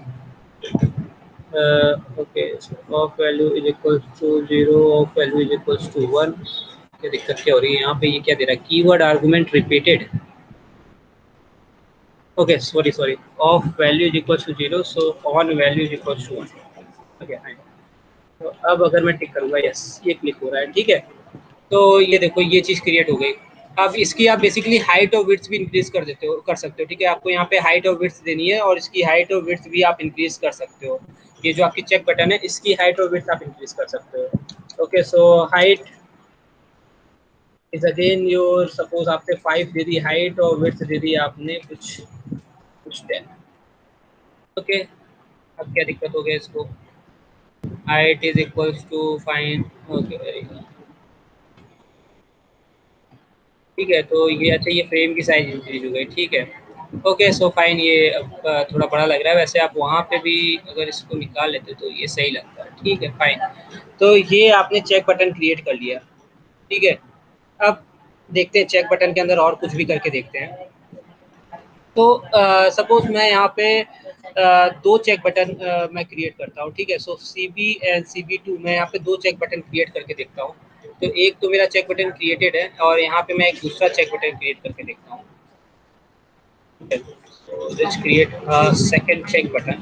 Okay, off value is equals to 0, off value is equals to 1, क्या दिक्कत क्या हो रही है यहाँ पे, ये क्या दे रहा है, keyword argument repeated, okay, sorry sorry, off value is equals to 0, so on value is equals to 1, okay fine. तो अब अगर मैं टिक करूँगा, यस ये क्लिक हो रहा है, ठीक है। तो ये देखो ये चीज़ क्रिएट हो गई। अब इसकी आप बेसिकली हाइट और विड्थ भी इंक्रीज कर देते हो, कर सकते हो, ठीक है। आपको यहाँ पे हाइट और विड्थ देनी है, और इसकी हाइट और विड्थ भी आप इंक्रीज कर सकते हो। ये जो आपकी चेक बटन है, इसकी हाइट और विड्थ आप इंक्रीज कर सकते हो, okay. So height is again your, suppose आपने 5 दे दी हाइट, और विड्थ दे दी आपने कुछ कुछ 10, ओके। अब क्या दिक्कत हो गया इसको, height is equals to fine, okay very good, ठीक है। तो ये अच्छा, ये फ्रेम की साइज इंक्रीज हो गई, ठीक है, ओके। सो फाइन, ये अब थोड़ा बड़ा लग रहा है। वैसे आप वहाँ पे भी अगर इसको निकाल लेते तो ये सही लगता है, ठीक है, फाइन। तो ये आपने चेक बटन क्रिएट कर लिया, ठीक है। अब देखते हैं चेक बटन के अंदर और कुछ भी करके देखते हैं। तो सपोज मैं यहाँ पे दो चेक बटन मैं क्रिएट करता हूँ, ठीक है। सो CB एंड CB2 मैं यहाँ पे दो चेक बटन क्रिएट करके देखता हूँ। तो एक तो मेरा चेक बटन क्रिएटेड है, और यहाँ पे मैं एक दूसरा चेक बटन क्रिएट करके देखता हूँ, so let's create a second check button,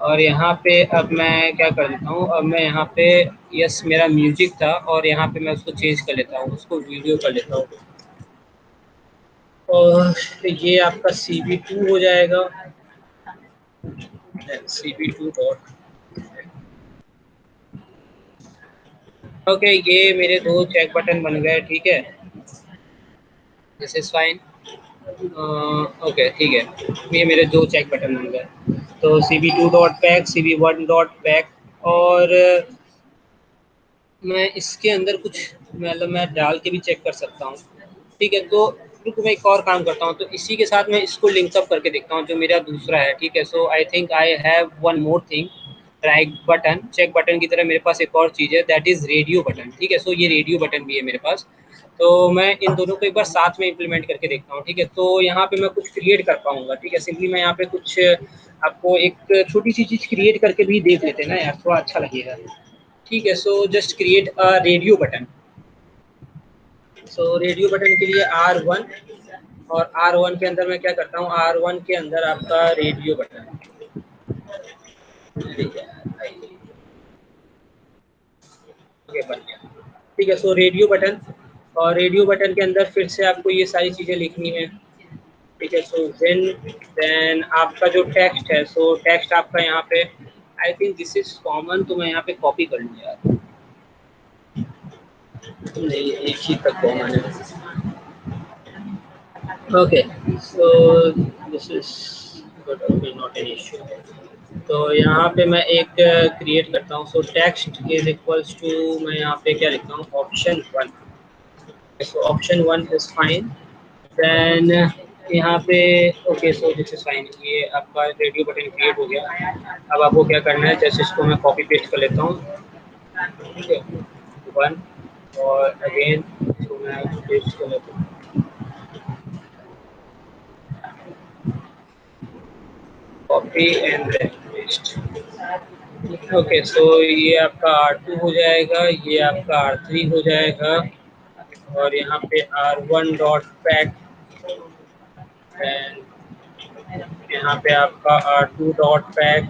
और यहाँ पे अब मैं क्या कर देता हूँ, अब मैं यहाँ पे यस मेरा म्यूजिक था और यहाँ पे मैं उसको चेंज कर लेता हूँ, उसको वीडियो कर लेता हूँ। और ये आपका CV2 हो जाएगा, CV2 डॉट। ओके, ये मेरे 2 चेक बटन बन गए, ठीक है, दिस इज फाइन। ओके ठीक है, ये मेरे 2 चेक बटन बन गए। तो CV2 dot pack, CV1 dot pack, और मैं इसके अंदर कुछ मतलब मैं डाल के भी चेक कर सकता हूँ, ठीक है। तो रुको, मैं एक और काम करता हूँ, तो इसी के साथ मैं इसको लिंकअप करके देखता हूँ जो मेरा दूसरा है, ठीक है। So I think I have one more thing, right button, check button की तरह मेरे पास एक और चीज़ है, दैट इज़ रेडियो बटन, ठीक है। सो ये रेडियो बटन भी है मेरे पास, तो मैं इन दोनों को एक बार साथ में इम्प्लीमेंट करके देखता हूँ, ठीक है। तो यहाँ पे मैं कुछ क्रिएट कर पाऊँगा, ठीक है। सिंपली मैं यहाँ पे कुछ आपको एक छोटी सी चीज़ क्रिएट करके भी देख लेते हैं ना यार, थोड़ा अच्छा लगेगा, ठीक है। So just create a radio button. So radio button के लिए R1, और R1 के अंदर मैं क्या करता हूँ, R1 के अंदर आपका रेडियो बटन, ठीक है, बन गया, ठीक है। सो रेडियो बटन, और रेडियो बटन के अंदर फिर से आपको ये सारी चीज़ें लिखनी है, ठीक है। सो देन आपका जो टेक्स्ट है, सो टेक्स्ट आपका यहाँ पे, आई थिंक दिस इज कॉमन, तो मैं यहाँ पे कॉपी कर लूँ यार, नहीं एक ही तक कॉमन है, okay. So this is good, okay, not an issue. तो यहाँ पे मैं एक क्रिएट करता हूँ, so text is equals to, मैं यहाँ पे क्या लिखता हूँ, option 1। So option 1 is fine, then यहाँ पे okay, so this is fine, ये आपका रेडियो बटन क्रिएट हो गया। अब आपको क्या करना है, जैसे इसको मैं कॉपी पेस्ट कर लेता हूँ, ठीक है, 1, और अगेन इसको मैं पेस्ट कर लेता हूँ, copy and then paste. Okay, so ये आपका R2 हो जाएगा, ये आपका R3 हो जाएगा, और यहाँ पे R1 डॉट पैक, एंड यहाँ पे आपका R2 dot pack,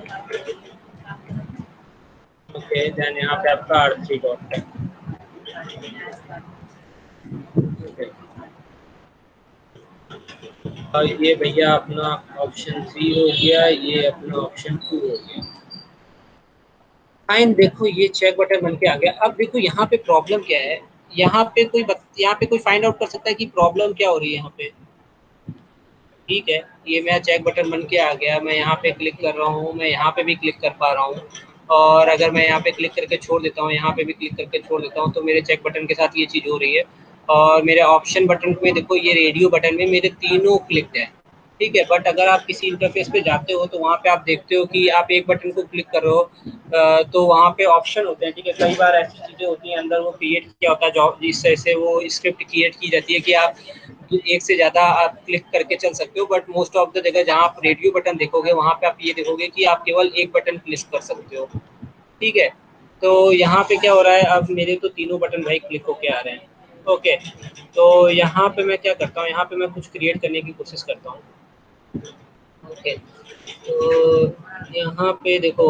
okay, then यहाँ पे आपका R3 डॉट पैक, ओके। और ये भैया अपना option 3 हो गया, ये अपना option 2 हो गया, फाइन। देखो ये चेक बटन बन के आ गया। अब देखो यहाँ पे प्रॉब्लम क्या है, यहाँ पे कोई फाइंड आउट कर सकता है कि प्रॉब्लम क्या हो रही है यहाँ पे, ठीक है। ये मेरा चेक बटन बन के आ गया, मैं यहाँ पे क्लिक कर रहा हूँ, मैं यहाँ पे भी क्लिक कर पा रहा हूँ, और अगर मैं यहाँ पे क्लिक करके छोड़ देता हूँ, यहाँ पे भी क्लिक करके छोड़ देता हूँ, तो मेरे चेक बटन के साथ ये चीज़ हो रही है। और मेरे ऑप्शन बटन में देखो, ये रेडियो बटन में मेरे तीनों क्लिक है, ठीक है। बट अगर आप किसी इंटरफेस पे जाते हो तो वहाँ पे आप देखते हो कि आप एक बटन को क्लिक कर रहे हो, तो वहाँ पे ऑप्शन होते हैं, ठीक है। कई बार ऐसी चीज़ें होती हैं अंदर, वो क्रिएट किया होता है जॉब, जिस तरह से वो स्क्रिप्ट क्रिएट की जाती है कि आप एक से ज़्यादा आप क्लिक करके चल सकते हो, बट मोस्ट ऑफ द जगह जहाँ आप रेडियो बटन देखोगे वहाँ पे आप ये देखोगे कि आप केवल एक बटन क्लिक कर सकते हो, ठीक है। तो यहाँ पे क्या हो रहा है, अब मेरे तो तीनों बटन भाई क्लिक होके आ रहे हैं, ओके। तो यहाँ पे मैं क्या करता हूँ, यहाँ पे मैं कुछ क्रिएट करने की कोशिश करता हूँ, ओके। तो यहाँ पे देखो,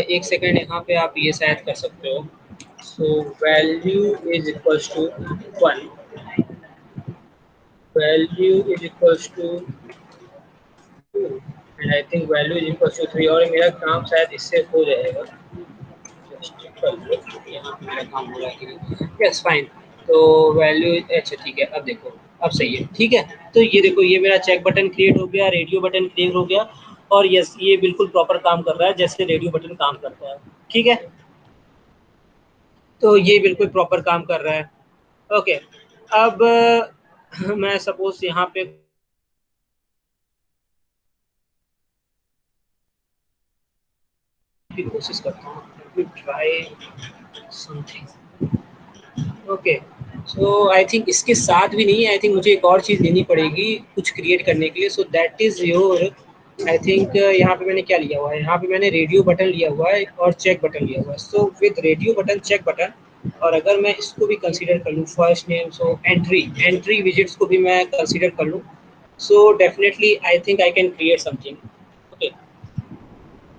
एक सेकेंड, यहाँ पे आप ये शायद कर सकते हो, so value is equals to 1, value is equals to 2, and I think value is equals to 3, और मेरा काम शायद इससे हो जाएगा, जस्ट कर लो, यहाँ पे मेरा काम हो रहा है कि नहीं, यस फाइन। तो वैल्यू, अच्छा ठीक है, अब देखो, अब सही है, ठीक है। तो ये देखो, ये मेरा चेक बटन क्रिएट हो गया, रेडियो बटन क्रिएट हो गया, और यस ये बिल्कुल प्रॉपर काम कर रहा है जैसे रेडियो बटन काम करता है, ठीक है। तो ये बिल्कुल प्रॉपर काम कर रहा है, ओके। अब मैं सपोज यहाँ पे की कोशिश करता हूँ, try something, okay. So I think इसके साथ भी नहीं, आई थिंक मुझे एक और चीज़ लेनी पड़ेगी कुछ क्रिएट करने के लिए, so that is your, I think यहाँ पे मैंने क्या लिया हुआ है, यहाँ पे मैंने रेडियो बटन लिया हुआ है और चेक बटन लिया हुआ है। So with radio button, check button, और अगर मैं इसको भी कंसीडर कर लूँ first name, so entry widgets को भी मैं कंसीडर कर लूँ, so definitely I think I can create something, okay.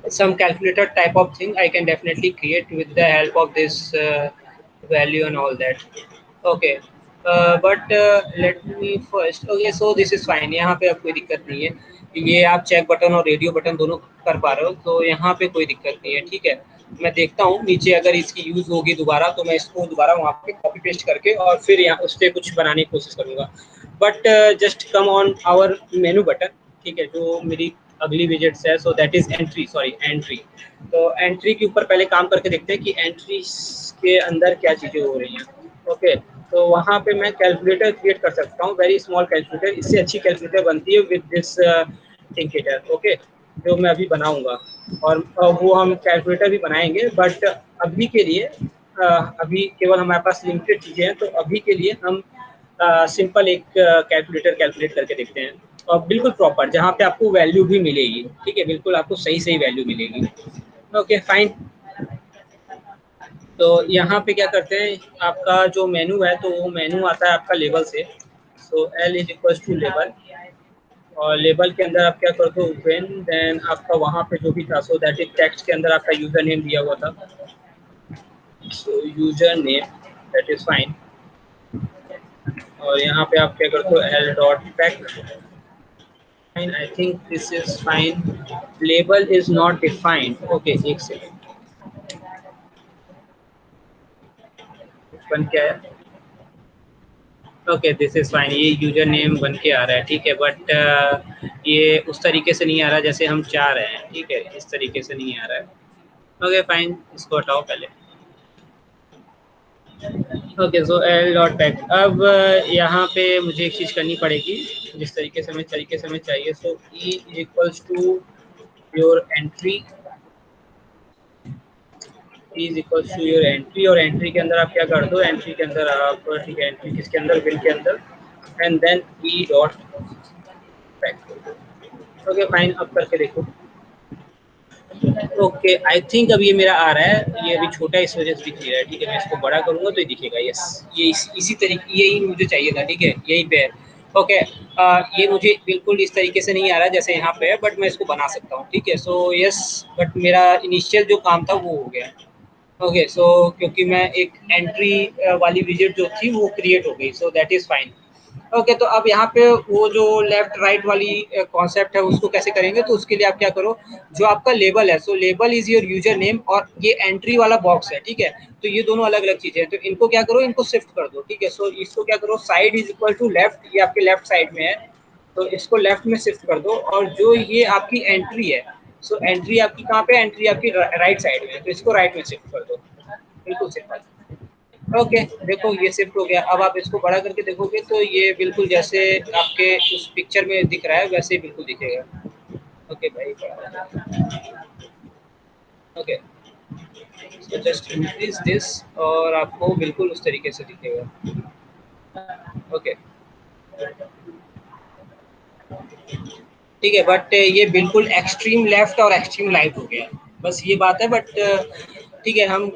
some calculator type of thing I can definitely create with the help of this value and all that. Okay, but let me first. Okay, so this is fine. यहाँ पे अब कोई दिक्कत नहीं है. ये आप check button और रेडियो बटन दोनों कर पा रहे हो, तो यहाँ पे कोई दिक्कत नहीं है. ठीक है, मैं देखता हूँ नीचे अगर इसकी यूज़ होगी दोबारा, तो मैं इसको दोबारा वहाँ पे कॉपी पेस्ट करके और फिर यहाँ उस पर कुछ बनाने की कोशिश करूँगा. But just come on our menu button. ठीक है, जो मेरी अगली विजिट्स है, so that is entry. Sorry, entry. तो एंट्री के ऊपर पहले काम करके देखते हैं कि एंट्री के अंदर क्या चीज़ें हो रही हैं. ओके, तो वहाँ पे मैं कैलकुलेटर क्रिएट कर सकता हूँ, वेरी स्मॉल कैलकुलेटर. इससे अच्छी कैलकुलेटर बनती है विद दिस थिंकिटर. ओके, जो मैं अभी बनाऊँगा, और वो हम कैलकुलेटर भी बनाएंगे. बट अभी के लिए अभी केवल हमारे पास लिमिटेड चीज़ें हैं, तो अभी के लिए हम सिंपल एक कैलकुलेटर कैलकुलेट करके देखते हैं, और बिल्कुल प्रॉपर, जहाँ पे आपको वैल्यू भी मिलेगी. ठीक है, बिल्कुल आपको सही सही वैल्यू मिलेगी. Okay fine. तो यहाँ पे क्या करते हैं, आपका जो मेनू है, तो वो मेनू आता है आपका लेबल से. So L is equal to label, और लेबल के अंदर आप क्या करते हो, व्हेन, देन आपका वहाँ पे जो भी था, सो दैट इज टेक्स्ट के अंदर आपका यूजर नेम दिया हुआ था. सो user name, that is fine. और यहाँ पे आप क्या करते हो, L dot pack. Fine, I think this is fine. Label is not defined. Okay, एक सेकंड. बन क्या है? Okay, this is fine. ये यूजर नेम बन के आ रहा है. ठीक है, बट ये उस तरीके से नहीं आ रहा जैसे हम चाह रहे हैं. ठीक है, इस तरीके से नहीं आ रहा है. ओके फाइन, इसको हटाओ पहले. Okay, so L dot pack. अब यहाँ पे मुझे एक चीज़ करनी पड़ेगी, जिस तरीके से हमें चाहिए. So E is equals to your entry. Is equals to your entry, और एंट्री के अंदर आप क्या कर दो, एंट्री के अंदर आप, ठीक है, एंट्री किसके अंदर, बिल के अंदर, and then E dot pack. Okay fine, अब करके देखो. ओके, आई थिंक अब ये मेरा आ रहा है. ये अभी छोटा है, इस वजह से दिख नहीं रहा है. ठीक है, मैं इसको बड़ा करूंगा तो ये दिखेगा. यस, ये इसी तरीके, यही मुझे चाहिए था. ठीक है, यही पे है. ओके, ये मुझे बिल्कुल इस तरीके से नहीं आ रहा जैसे यहाँ पे है, बट मैं इसको बना सकता हूँ. ठीक है, सो यस, बट मेरा इनिशियल जो काम था वो हो गया. ओके, सो क्योंकि मैं एक एंट्री वाली विजिट जो थी वो क्रिएट हो गई, so that is fine. Okay, तो अब यहाँ पे वो जो लेफ्ट राइट वाली कॉन्सेप्ट है, उसको कैसे करेंगे, तो उसके लिए आप क्या करो, जो आपका लेबल है, so label is your user name, और ये एंट्री वाला बॉक्स है. ठीक है, तो ये दोनों अलग अलग चीज़ें हैं, तो इनको क्या करो, इनको शिफ्ट कर दो. ठीक है, सो इसको क्या करो, side is equal to left, ये आपके लेफ्ट साइड में है, तो इसको लेफ्ट में शिफ्ट कर दो. और जो ये आपकी एंट्री है, सो एंट्री आपकी कहाँ पे, एंट्री आपकी राइट साइड में है, तो इसको राइट में शिफ्ट कर दो. बिल्कुल सिंपल. ओके, देखो ये शिफ्ट हो गया. अब आप इसको बड़ा करके देखोगे तो ये बिल्कुल जैसे आपके उस पिक्चर में दिख रहा है वैसे ही बिल्कुल दिखेगा. ओके भाई, okay, so just increase this, और आपको बिल्कुल उस तरीके से दिखेगा. ओके, ठीक है, बट ये बिल्कुल एक्सट्रीम लेफ्ट और एक्सट्रीम राइट हो गया, बस ये बात है. बट ठीक है, हम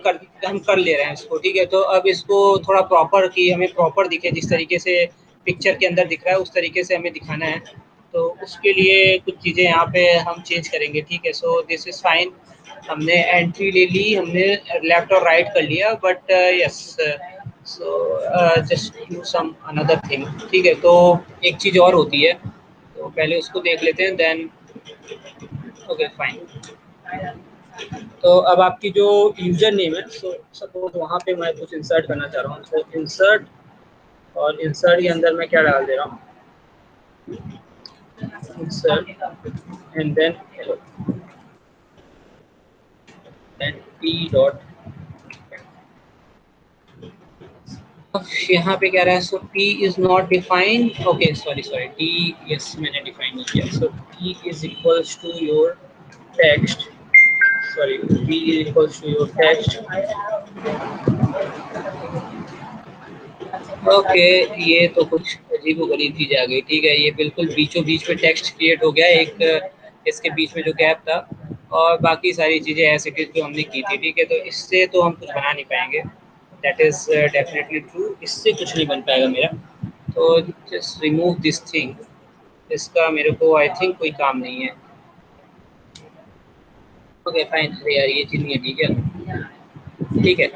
कर ले रहे हैं इसको. ठीक है, तो अब इसको थोड़ा प्रॉपर, कि हमें प्रॉपर दिखे, जिस तरीके से पिक्चर के अंदर दिख रहा है उस तरीके से हमें दिखाना है. तो उसके लिए कुछ चीज़ें यहाँ पे हम चेंज करेंगे. ठीक है, सो दिस इज़ फाइन. हमने एंट्री ले ली, हमने लेफ्ट और राइट कर लिया, but yes, so just do some another thing. ठीक है, तो एक चीज़ और होती है, तो पहले उसको देख लेते हैं, देन. Okay fine. तो अब आपकी जो यूजर नेम है, सो सपोज वहाँ पे मैं कुछ इंसर्ट करना चाह रहा हूँ, तो इंसर्ट, और इंसर्ट के अंदर मैं क्या डाल दे रहा हूँ, insert, and then T dot. यहाँ पे क्या रहा है, so T is not defined. Okay, sorry T, yes मैंने डिफाइन नहीं किया. So T is equals to your text. Sorry, T is equals to your text. Okay, ये तो कुछ अजीबोगरीब चीज़ आ गई. ठीक है, ये बिल्कुल बीचों बीच में टेक्स्ट क्रिएट हो गया, एक इसके बीच में जो गैप था, और बाकी सारी चीज़ें ऐसे की जो हमने की थी. ठीक है, तो इससे तो हम कुछ बना नहीं पाएंगे. दैट इज़ डेफिनेटली ट्रू, इससे कुछ नहीं बन पाएगा मेरा. तो जस्ट रिमूव दिस थिंग. इसका मेरे को आई थिंक कोई काम नहीं है. Okay fine. अरे यार ये चीज़ नहीं है, ठीक है, ठीक है।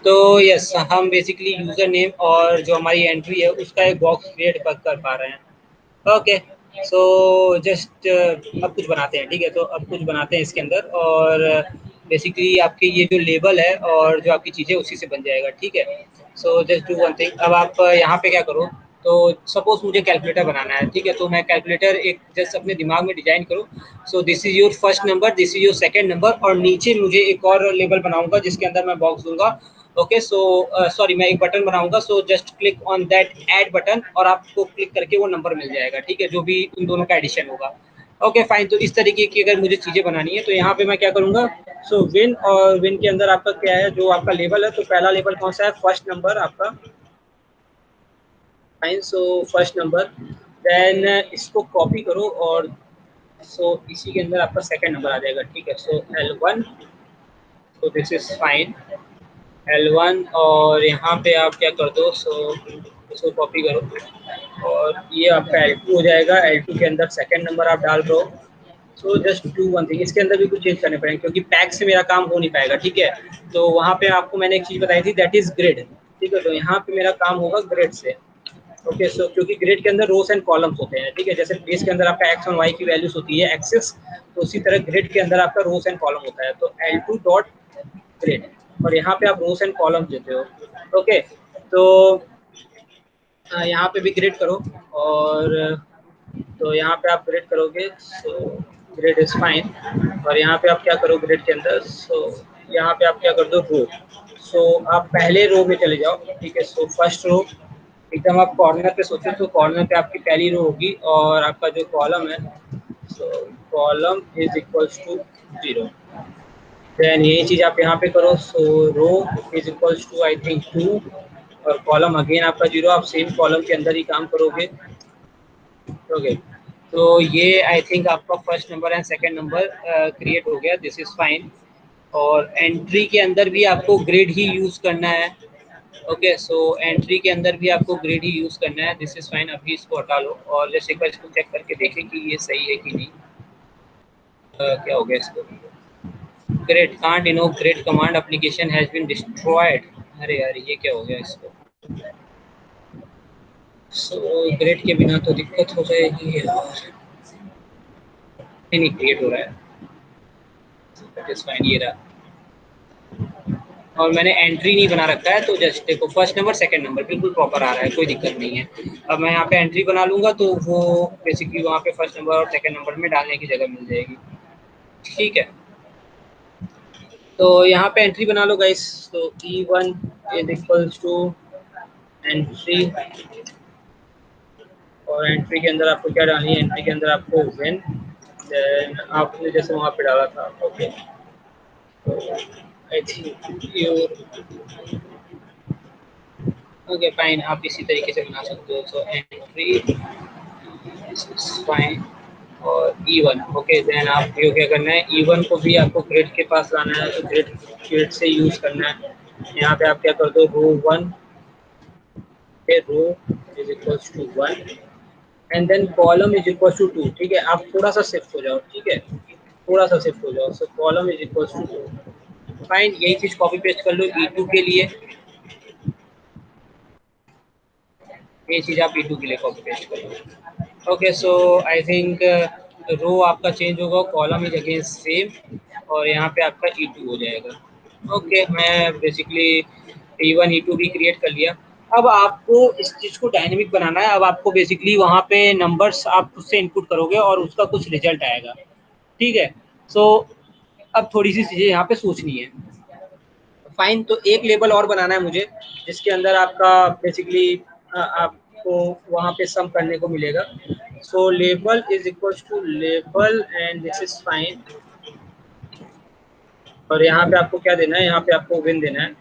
तो यस, हम बेसिकली यूज़र नेम और जो हमारी एंट्री है उसका एक बॉक्स क्रिएट कर पा रहे हैं। ओके, सो जस्ट अब कुछ बनाते हैं, ठीक है। तो अब कुछ बनाते हैं इसके अंदर, और बेसिकली आपके ये जो लेबल है और जो आपकी चीज़ें उसी से बन जाएगा, ठीक है। So just do one thing. अब आप यहाँ पे क्या करो, तो सपोज मुझे कैलकुलेटर बनाना है, ठीक है। तो मैं कैलकुलेटर एक जस्ट अपने दिमाग में डिजाइन करूँ। सो this is your first number, this is your second number, और नीचे मुझे एक और लेबल बनाऊंगा जिसके अंदर मैं बॉक्स दूंगा। ओके, सो सॉरी, मैं एक बटन बनाऊंगा। So just click on that add button और आपको क्लिक करके वो नंबर मिल जाएगा, ठीक है, जो भी उन दोनों का एडिशन होगा। Okay fine. तो इस तरीके की अगर मुझे चीज़ें बनानी है तो यहाँ पे मैं क्या करूँगा, सो विन, और विन के अंदर आपका क्या है, जो आपका लेबल है, तो पहला लेबल कौन सा है, फर्स्ट नंबर आपका। Fine, so first number, then इसको कॉपी करो, और सो इसी के अंदर आपका सेकंड नंबर आ जाएगा, ठीक है। सो L1, so this is fine, L1, और यहाँ पे आप क्या कर दो, सो इसको कॉपी करो, और ये आपका L2 हो जाएगा। L2 के अंदर सेकंड नंबर आप डाल दो। सो जस्ट डू वन थिंग, इसके अंदर भी कुछ चेंज करने पड़ेंगे क्योंकि पैक से मेरा काम हो नहीं पाएगा, ठीक है। तो वहाँ पे आपको मैंने एक चीज़ बताई थी, दैट इज ग्रिड, ठीक है। तो यहाँ पे मेरा काम होगा ग्रिड से। ओके, सो क्योंकि ग्रिड के अंदर रोज एंड कॉलम्स होते हैं, ठीक है। जैसे बेस के अंदर आपका एक्स और वाई की वैल्यूज होती है, एक्सिस, तो उसी तरह ग्रिड के अंदर आपका रोज एंड कॉलम होता है। तो L2 डॉट ग्रिड, और यहाँ पे आप रोज एंड कॉलम देते हो। ओके, तो यहाँ पे भी ग्रिड करो, और तो यहाँ पे आप ग्रिड करोगे, सो ग्रिड इज फाइन। और यहाँ पे आप क्या करो ग्रिड के अंदर, सो यहाँ पे आप क्या कर दो, रो। सो आप पहले रो में चले जाओ, ठीक है। सो फर्स्ट रो, एकदम आप कॉर्नर पे सोचो तो कॉर्नर पे आपकी पहली रो होगी, और आपका जो कॉलम है, so column is equals to 0। Then यही चीज़ आप यहाँ पे करो, so row is equals to I think 2, और कॉलम अगेन आपका 0। आप सेम कॉलम के अंदर ही काम करोगे। ओके, तो ये आई थिंक आपका first number and second number create हो गया, दिस इज फाइन। और एंट्री के अंदर भी आपको ग्रिड ही यूज़ करना है। ओके, सो एंट्री के अंदर भी आपको ग्रिड ही यूज़ करना है, दिस इज फाइन। अभी इसको हटा लो और जैसे एक बार इसको चेक करके देखें कि ये सही है कि नहीं। क्या हो गया इसको, grid can't invoke grid command application has been destroyed. अरे यार ये क्या हो गया इसको। सो ग्रिड के बिना तो दिक्कत हो जाएगी यार। नहीं क्रिएट हो रहा है, दैट इज फाइन, ये रहा। और मैंने एंट्री नहीं बना रखा है, तो जस्ट देखो फर्स्ट नंबर सेकंड नंबर बिल्कुल प्रॉपर आ रहा है, कोई दिक्कत नहीं है। अब मैं यहाँ पे एंट्री बना लूँगा तो वो बेसिकली वहाँ पे फर्स्ट नंबर और सेकंड नंबर में डालने की जगह मिल जाएगी, ठीक है। तो यहाँ पे एंट्री बना लो गाइस। तो E1 is equals to entry, और एंट्री के अंदर आपको क्या डालनी है, एंट्री के अंदर आपको व्हेन, देन आपने जैसे वहाँ पे डाला था। Okay, I think you, okay fine, आप इसी तरीके से बना सकते हो। सो एंट्री फाइन, और E1। ओके, देन आपको क्या करना है, E1 को भी आपको ग्रिड के पास लाना है, तो ग्रिड से यूज़ करना है। यहाँ पे आप क्या कर दो, रो 1 पे row is equals to 1, and then column is equals to 2, ठीक है। आप थोड़ा सा शिफ्ट हो जाओ, ठीक है, थोड़ा सा शिफ्ट हो जाओ। So column is equals to 2, fine. यही चीज़ कॉपी पेस्ट कर लो E2 के लिए, ये चीज़ आप E2 के लिए कॉपी पेस्ट कर लो। ओके, सो आई थिंक रो आपका चेंज होगा, कॉलम इज अगेन सेम, और यहाँ पे आपका E2 हो जाएगा। ओके, मैं बेसिकली E1 E2 भी क्रिएट कर लिया। अब आपको इस चीज़ को डायनेमिक बनाना है। अब आपको बेसिकली वहाँ पे नंबर्स आप उससे इनपुट करोगे और उसका कुछ रिजल्ट आएगा, ठीक है। सो अब थोड़ी सी चीज़ें यहाँ पे सोचनी है। फाइन, तो एक लेबल और बनाना है मुझे जिसके अंदर आपका बेसिकली आपको वहाँ पे सम करने को मिलेगा। So label is equals to label, and this is fine. और यहाँ पे आपको क्या देना है, यहाँ पे आपको विन देना है।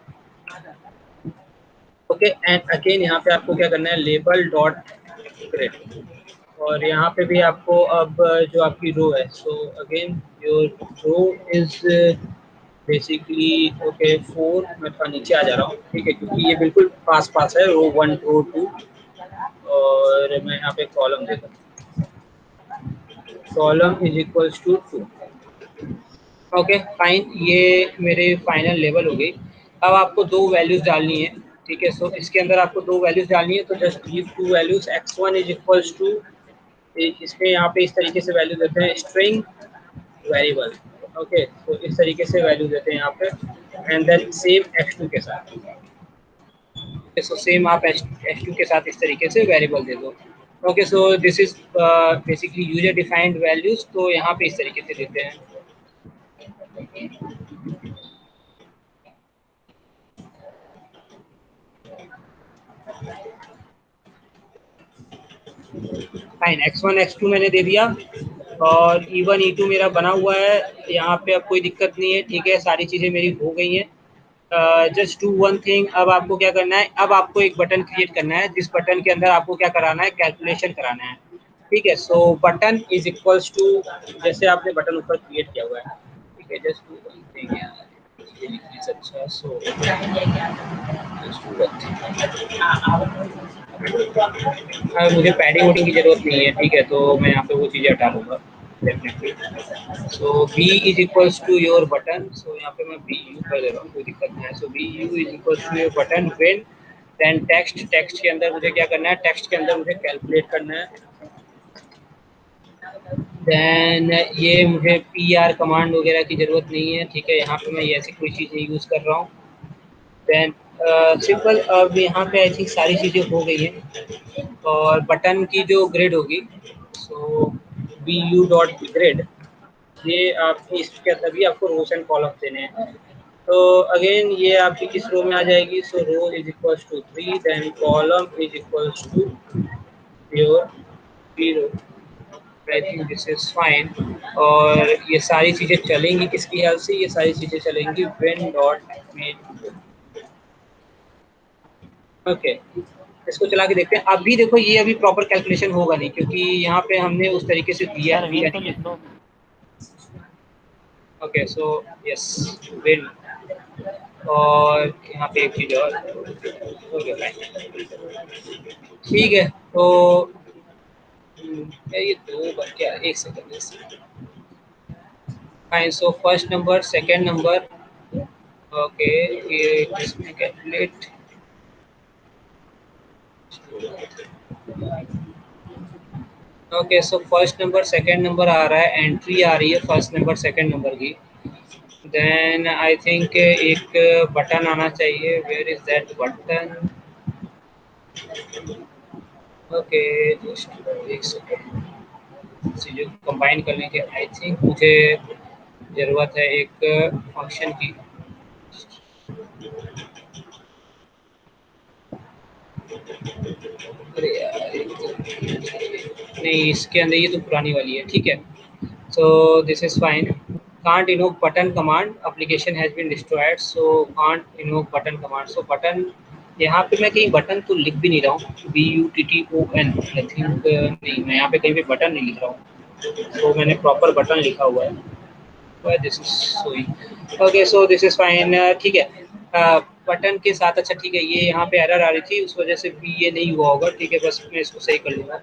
ओके, एंड अगेन यहाँ पे आपको क्या करना है, लेबल डॉट ग्रिड, और यहाँ पे भी आपको अब जो आपकी रो है, so again your row is basically okay 4। मैं थोड़ा नीचे आ जा रहा हूँ, ठीक है, क्योंकि ये बिल्कुल पास पास है, रो 1 रो 2, और मैं यहाँ पे कॉलम देता हूँ, column is equals to 2। Okay fine, ये मेरे फाइनल लेवल हो गई। अब आपको दो वैल्यूज डालनी है, ठीक है। सो इसके अंदर आपको दो वैल्यूज डालनी है, तो just give two values, x1 is equals to, इसमें यहाँ पे इस तरीके से वैल्यू देते हैं स्ट्रिंग वेरिएबल। ओके, तो इस तरीके से वैल्यू देते हैं यहाँ पे, एंड देन सेम x2 के साथ। सो सेम आप h2 के साथ इस तरीके से वेरिएबल दे दो। Okay, so this is basically user defined values, तो यहाँ पे इस तरीके से देते हैं। फाइन, x1 x2 मैंने दे दिया, और E1 E2 मेरा बना हुआ है। यहाँ पे अब कोई दिक्कत नहीं है, ठीक है, सारी चीज़ें मेरी हो गई हैं। जस्ट डू वन थिंग, अब आपको क्या करना है, अब आपको एक बटन क्रिएट करना है, जिस बटन के अंदर आपको क्या कराना है, कैलकुलेशन कराना है, ठीक है। सो बटन इज इक्वल्स टू, जैसे आपने बटन ऊपर क्रिएट किया हुआ है, ठीक है, जस्ट डू वन थिंग यार, अच्छा, सो जस्ट डू वन थिंग। मुझे पैडिंग वोडिंग की जरूरत नहीं है, ठीक है, तो मैं यहाँ पे वो चीज़ें हटा लूँगा definitely. So B is equals to your button, so यहाँ पे मैं बी यू कर दे रहा हूँ, कोई दिक्कत नहीं है। So B U is equals to your button when, then text, text के अंदर मुझे क्या करना है, टेक्स्ट के अंदर मुझे कैलकुलेट करना है। देन ये मुझे पी आर कमांड वगैरह की ज़रूरत नहीं है, ठीक है, यहाँ पे मैं ऐसी कोई चीज़ें यूज़ कर रहा हूँ। देन सिंपल, अब यहाँ पे आई थिंक सारी चीज़ें हो गई हैं, और बटन की जो ग्रिड होगी, सो बी यू डॉट ग्रिड, ये आपकी इसके अंदर भी आपको रोज एंड कॉलम देने हैं। तो अगेन ये आपकी किस रो में आ जाएगी, so row is equals to 3, then column is equals to your 0। I think this is fine. और ये सारी चीज़ें चलेंगी किसकी हेल्प से, ये सारी चीज़ें चलेंगी व्हेन डॉट मेन। ओके, इसको चला के देखते हैं। अभी देखो ये अभी प्रॉपर कैलकुलेशन होगा नहीं, क्योंकि यहाँ पे हमने उस तरीके से दिया सर दिया विन तो नहीं लिख है। दो। ओके, सो यस, विन, और यहाँ पे एक चीज़ और। ओके फाइन, ठीक है, तो ये दो बन गया, एक second. Fine, so first number, second number, okay, ये इसमें calculate, okay, so first number second number आ रहा है, एंट्री आ रही है फर्स्ट नंबर सेकंड नंबर की। देन आई थिंक एक बटन आना चाहिए, where is that button. Okay, just एक सेकंड, चीज़ें कंबाइन करने के आई थिंक मुझे ज़रूरत है एक फंक्शन की। अरे यार, नहीं, इसके अंदर ये तो पुरानी वाली है, ठीक है। So this is fine. Can't invoke button command, application has been destroyed, so can't invoke button command. So button, यहाँ पे मैं कहीं बटन तो लिख भी नहीं रहा हूँ, BUTTON, आई थिंक नहीं, मैं यहाँ पे कहीं भी बटन नहीं लिख रहा हूँ, तो मैंने प्रॉपर बटन लिखा हुआ है। This is showing, okay, so this is fine, ठीक है। बटन के साथ, अच्छा ठीक है, ये यहाँ पे एरर आ रही थी, उस वजह से भी ये नहीं हुआ होगा, ठीक है, बस मैं इसको सही कर लूँगा।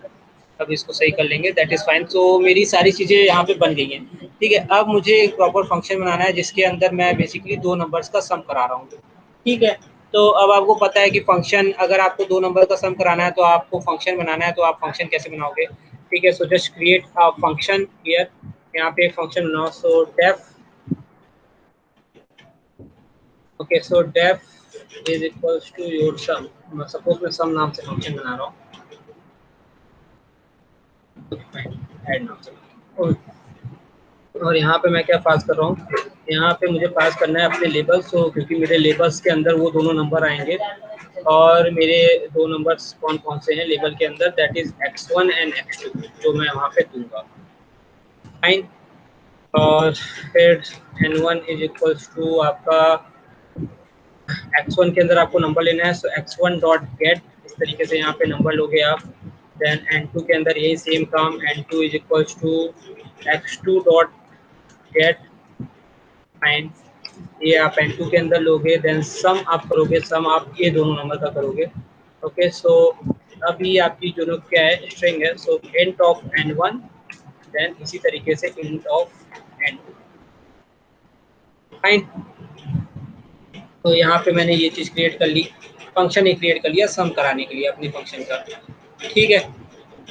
अब इसको सही कर लेंगे, दैट इज़ फाइन। तो मेरी सारी चीज़ें यहाँ पे बन गई हैं, ठीक है। अब मुझे एक प्रॉपर फंक्शन बनाना है, जिसके अंदर मैं बेसिकली दो नंबर्स का सम करा रहा हूँ, ठीक है। तो अब आपको पता है कि फंक्शन, अगर आपको दो नंबर का सम कराना है तो आपको फंक्शन बनाना है, तो आप फंक्शन कैसे बनाओगे, ठीक है। So just create a function here, यहाँ पे एक फंक्शन बनाओ, so def, okay, so def is equals to your sum, suppose मैं सम नाम से फंक्शन बना रहा हूँ, ऐड नाम से, और यहाँ पे मैं क्या पास कर रहा हूँ, यहाँ पे मुझे पास करना है अपने लेबल्स, तो क्योंकि मेरे लेबल्स के अंदर वो दोनों नंबर आएंगे, और मेरे दो नंबर्स कौन कौन से हैं लेबल के अंदर, that is x1 and x2, जो मैं वहाँ पे दूंगा, फाइन। और फिर n1 इज इक्वल्स टू आपका, x1 के अंदर आपको नंबर लेना है, सो x1 डॉट गेट, इस तरीके से यहाँ पे नंबर लोगे आप। देन n2 के अंदर यही सेम काम, n2 is equals to x2 dot get, fine, ये आप n2 के अंदर लोगे। देन सम आप करोगे, सम आप ये दोनों नंबर का करोगे, ओके। सो अभी आपकी जो क्या है, स्ट्रिंग है, सो इंट ऑफ n1, देन इसी तरीके से इंट ऑफ n2, फाइन। तो यहाँ पे मैंने ये चीज़ क्रिएट कर ली, फंक्शन ही क्रिएट कर लिया सम कराने के लिए अपनी फंक्शन का, ठीक है।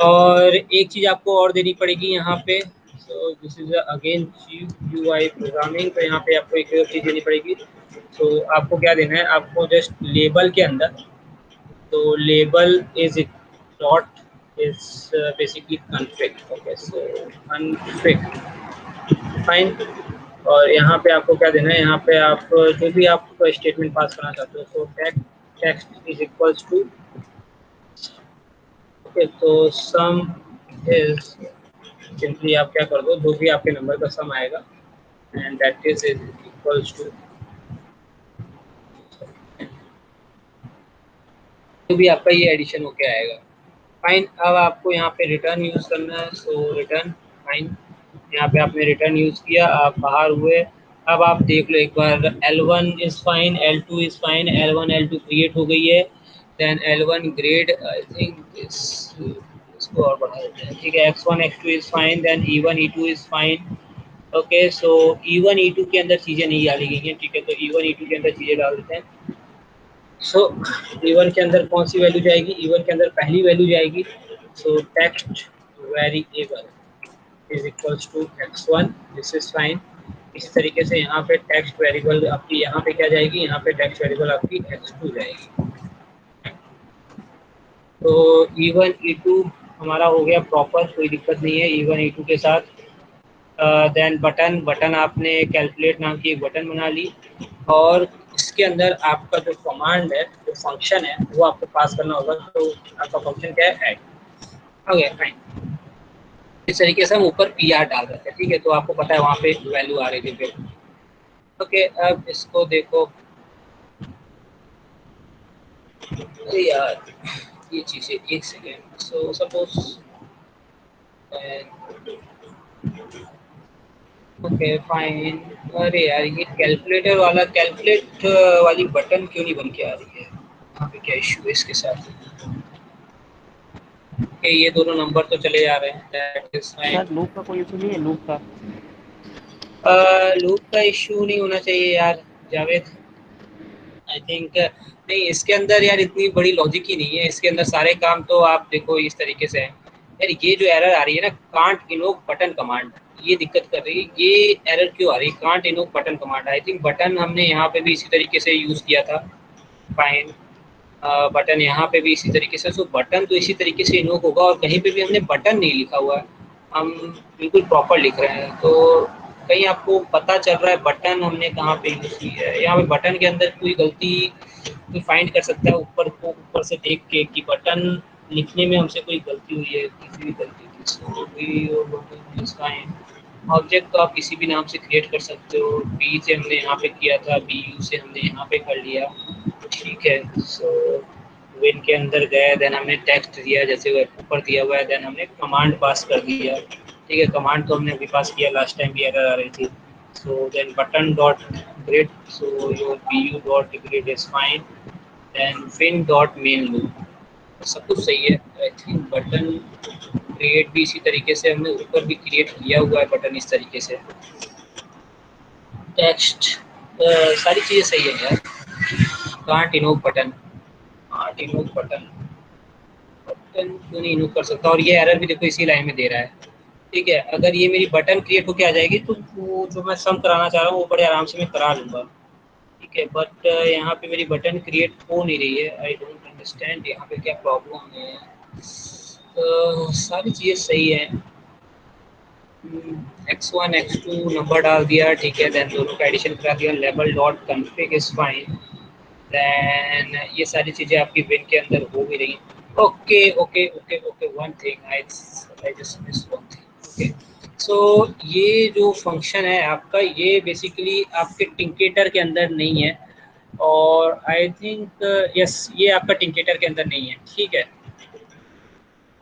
और एक चीज़ आपको और देनी पड़ेगी यहाँ पे, सो this is again UI programming. तो यहाँ पे आपको एक और चीज़ देनी पड़ेगी। तो आपको क्या देना है, आपको जस्ट लेबल के अंदर, तो label is dot is basically config, okay, so config, fine. और यहाँ पे आपको क्या देना है, यहाँ पे आप जो भी आप स्टेटमेंट पास करना चाहते हो, so text is equals to, okay, तो सम इज, सिंपली आप क्या कर दो, जो भी आपके नंबर का सम आएगा and that is equals to, जो भी आपका ये एडिशन होके आएगा, फाइन। अब आपको यहाँ पे रिटर्न यूज़ करना है, सो रिटर्न, फाइन। यहाँ पे आपने रिटर्न यूज़ किया, आप बाहर हुए। अब आप देख लो एक बार, L1 is fine, L2 is fine, L1 L2 create हो गई है, then L1 grade, I think इसको और बढ़ा देते हैं, ठीक है। X1 X2 is fine, then E1 E2 is fine, okay. So E1 E2 के अंदर चीज़ें नहीं डाली गई हैं, ठीक है, तो E1 E2 के अंदर चीज़ें डाल देते हैं। सो E1 के अंदर कौन सी वैल्यू जाएगी, E1 के अंदर पहली वैल्यू जाएगी, so text variable is equals to x1, this is fine. इसी तरीके से यहाँ पे टेक्स्ट वेरिएबल आपकी यहाँ पे क्या जाएगी, यहाँ पे टेक्स्ट वेरिएबल आपकी x2 जाएगी। तो E1 E2 हमारा हो गया प्रॉपर, कोई दिक्कत नहीं है E1 E2 के साथ। देन बटन आपने कैलकुलेट नाम की एक बटन बना ली, और इसके अंदर आपका जो कमांड है, जो फंक्शन है, वो आपको पास करना होगा। तो आपका फंक्शन क्या है, ऐड, ओके, फाइन। इस तरीके से हम ऊपर पी आर डाल देते हैं, ठीक है, तो आपको पता है वहाँ पे वैल्यू आ रही थी फिर, ओके। अब इसको देखो, अरे यार ये चीज़ें, एक second, so suppose, okay fine. अरे यार ये कैलकुलेटर वाला, कैलकुलेट वाली बटन क्यों नहीं बन के आ रही है, यहाँ पे क्या इशू है इसके साथ, कि ये दोनों नंबर तो चले जा रहे हैं, that is fine. Sir loop का कोई इशू नहीं है, लूप का? लूप का इशू नहीं होना चाहिए यार जावेद, आई थिंक नहीं, इसके अंदर यार इतनी बड़ी लॉजिक ही नहीं है, इसके अंदर सारे काम तो आप देखो इस तरीके से है यार। ये जो एरर आ रही है ना, कांट इनवोक बटन कमांड, ये दिक्कत कर रही है। ये एरर क्यों आ रही है, can't invoke button command, I think button हमने यहाँ पे भी इसी तरीके से यूज़ किया था, फाइन। बटन यहाँ पे भी इसी तरीके से, सो बटन तो इसी तरीके से इन्वोक होगा, और कहीं पे भी हमने बटन नहीं लिखा हुआ है, हम बिल्कुल प्रॉपर लिख रहे हैं। तो कहीं आपको पता चल रहा है बटन हमने कहाँ पे यूज़ की है, यहाँ पे बटन के अंदर कोई गलती कोई फाइंड कर सकता है ऊपर को, ऊपर से देख के कि बटन लिखने में हमसे कोई गलती हुई है, किसी भी गलती थी, सो भी और बटन इज फाइन। ऑब्जेक्ट तो आप किसी भी नाम से क्रिएट कर सकते हो, बी से हमने यहाँ पे किया था, बी यू से हमने यहाँ पे कर लिया, ठीक है। सो विन के अंदर गए, देन हमने टेक्स्ट दिया जैसे ऊपर दिया हुआ है, देन हमने कमांड पास कर दिया, ठीक है। कमांड तो हमने अभी पास किया, लास्ट टाइम भी एरर आ रही थी। So then button dot grid, so your B U dot grid is fine, then win dot main loop, सब कुछ सही है। आई थिंक बटन क्रिएट भी इसी तरीके से हमने ऊपर भी क्रिएट किया हुआ है, बटन इस तरीके से, टेक्स्ट, सारी चीज़ें सही है यार। Can't invoke button, can't invoke button, button क्यों नहीं इनोव कर सकता, और ये एरर भी देखो इसी लाइन में दे रहा है, ठीक है। अगर ये मेरी बटन क्रिएट होके आ जाएगी तो वो जो मैं सम कराना चाह रहा हूँ वो बड़े आराम से मैं करा लूँगा, ठीक है। बट यहाँ पे मेरी बटन क्रिएट हो नहीं रही है, आई डोंट अंडरस्टैंड यहाँ पे क्या प्रॉब्लम है। सारी चीज़ें सही है, x1 x2 नंबर डाल दिया, ठीक है, देन दोनों का एडिशन करा दिया, लेवल dot config is fine, then ये सारी चीज़ें आपकी विन के अंदर हो भी रही हैं। Okay okay okay okay, one thing I just miss one thing, okay. So ये जो फंक्शन है आपका, ये बेसिकली आपके टिंकेटर के अंदर नहीं है, और आई थिंक यस ये आपका टिंकेटर के अंदर नहीं है, ठीक है।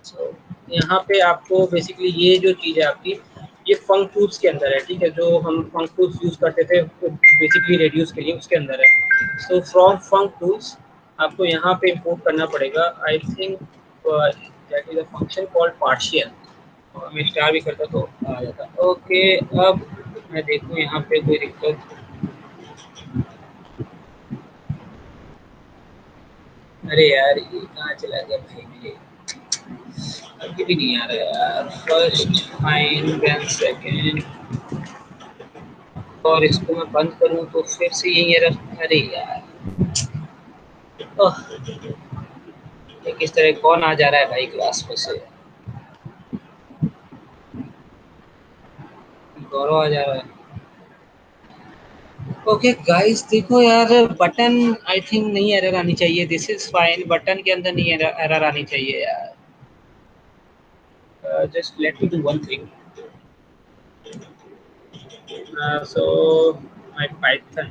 सो यहाँ पे आपको बेसिकली ये जो चीज़ है आपकी, ये फंक टूल्स के अंदर है, ठीक है। जो हम फंक टूल्स यूज़ करते थे बेसिकली रेडियूस के लिए, उसके अंदर है। सो फ्रॉम फंक टूल्स आपको यहाँ पे इंपोर्ट करना पड़ेगा, I think that is a function called partial, मैं स्टार भी करता तो आ जाता, ओके। अब मैं देखूँ यहाँ पे कोई दिक्कत, अरे यार ये कहाँ चला गया भाई मेरे, अभी भी नहीं आ रहा यार। फर्स्ट फाइन देन सेकंड, और इसको मैं बंद करूँ तो फिर से यही एरर। अरे यार ओह, ये किस तरह कौन आ जा रहा है भाई क्लास में से, गौरव आ जा रहा है। ओके गाइस देखो यार, बटन आई थिंक नहीं एरर आनी चाहिए, दिस इज फाइन, बटन के अंदर नहीं एरर आनी चाहिए यार। Just let me do one thing, so my Python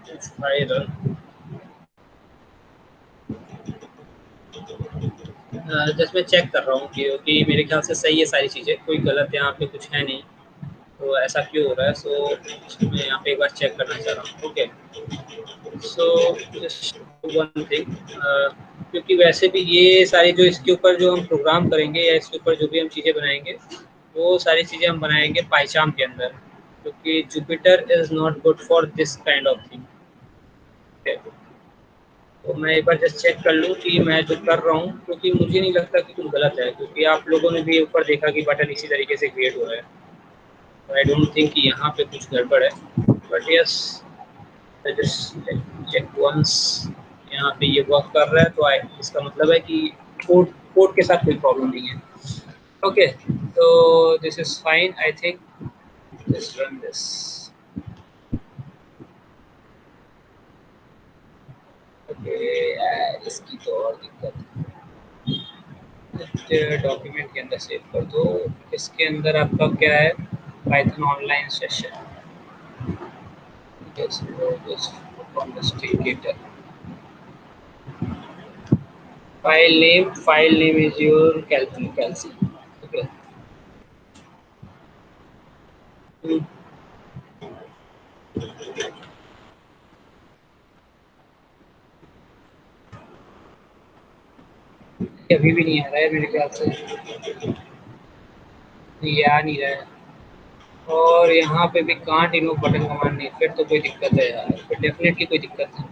if I run, just मैं चेक कर रहा हूँ कि मेरे ख्याल से सही है सारी चीज़ें, कोई गलत यहाँ पे कुछ है नहीं, तो ऐसा क्यों हो रहा है। सो मैं यहाँ पे एक बार चेक करना चाह रहा हूँ। Okay so just one thing, क्योंकि वैसे भी ये सारी जो इसके ऊपर जो हम प्रोग्राम करेंगे या इसके ऊपर जो भी हम चीज़ें बनाएंगे, वो सारी चीज़ें हम बनाएंगे पाइचाम के अंदर, क्योंकि Jupiter is not good for this kind of thing. तो मैं एक बार जस्ट चेक कर लूँ कि मैं जो कर रहा हूँ, क्योंकि मुझे नहीं लगता कि कुछ गलत है, क्योंकि आप लोगों ने भी ऊपर देखा कि बटन इसी तरीके से क्रिएट हो रहा है, तो आई डोंट थिंक कि यहाँ पे कुछ गड़बड़ है। But yes just check once, यहाँ पे ये वर्क कर रहा है तो इसका मतलब है कि कोड कोड के साथ कोई प्रॉब्लम नहीं है। ओके तो this is fine I think, just run this. Okay इसकी तो और दिक्कत, डॉक्यूमेंट के अंदर सेव कर दो। इसके अंदर आपका क्या है, Python online session, file name is your calci. Okay अभी भी नहीं आ रहा है मेरे ख्याल से, ये आ नहीं रहा है, और यहाँ पे भी कांट इनोव बटन कमांड नहीं, फिर तो कोई दिक्कत है यार, फिर डेफिनेटली कोई दिक्कत है।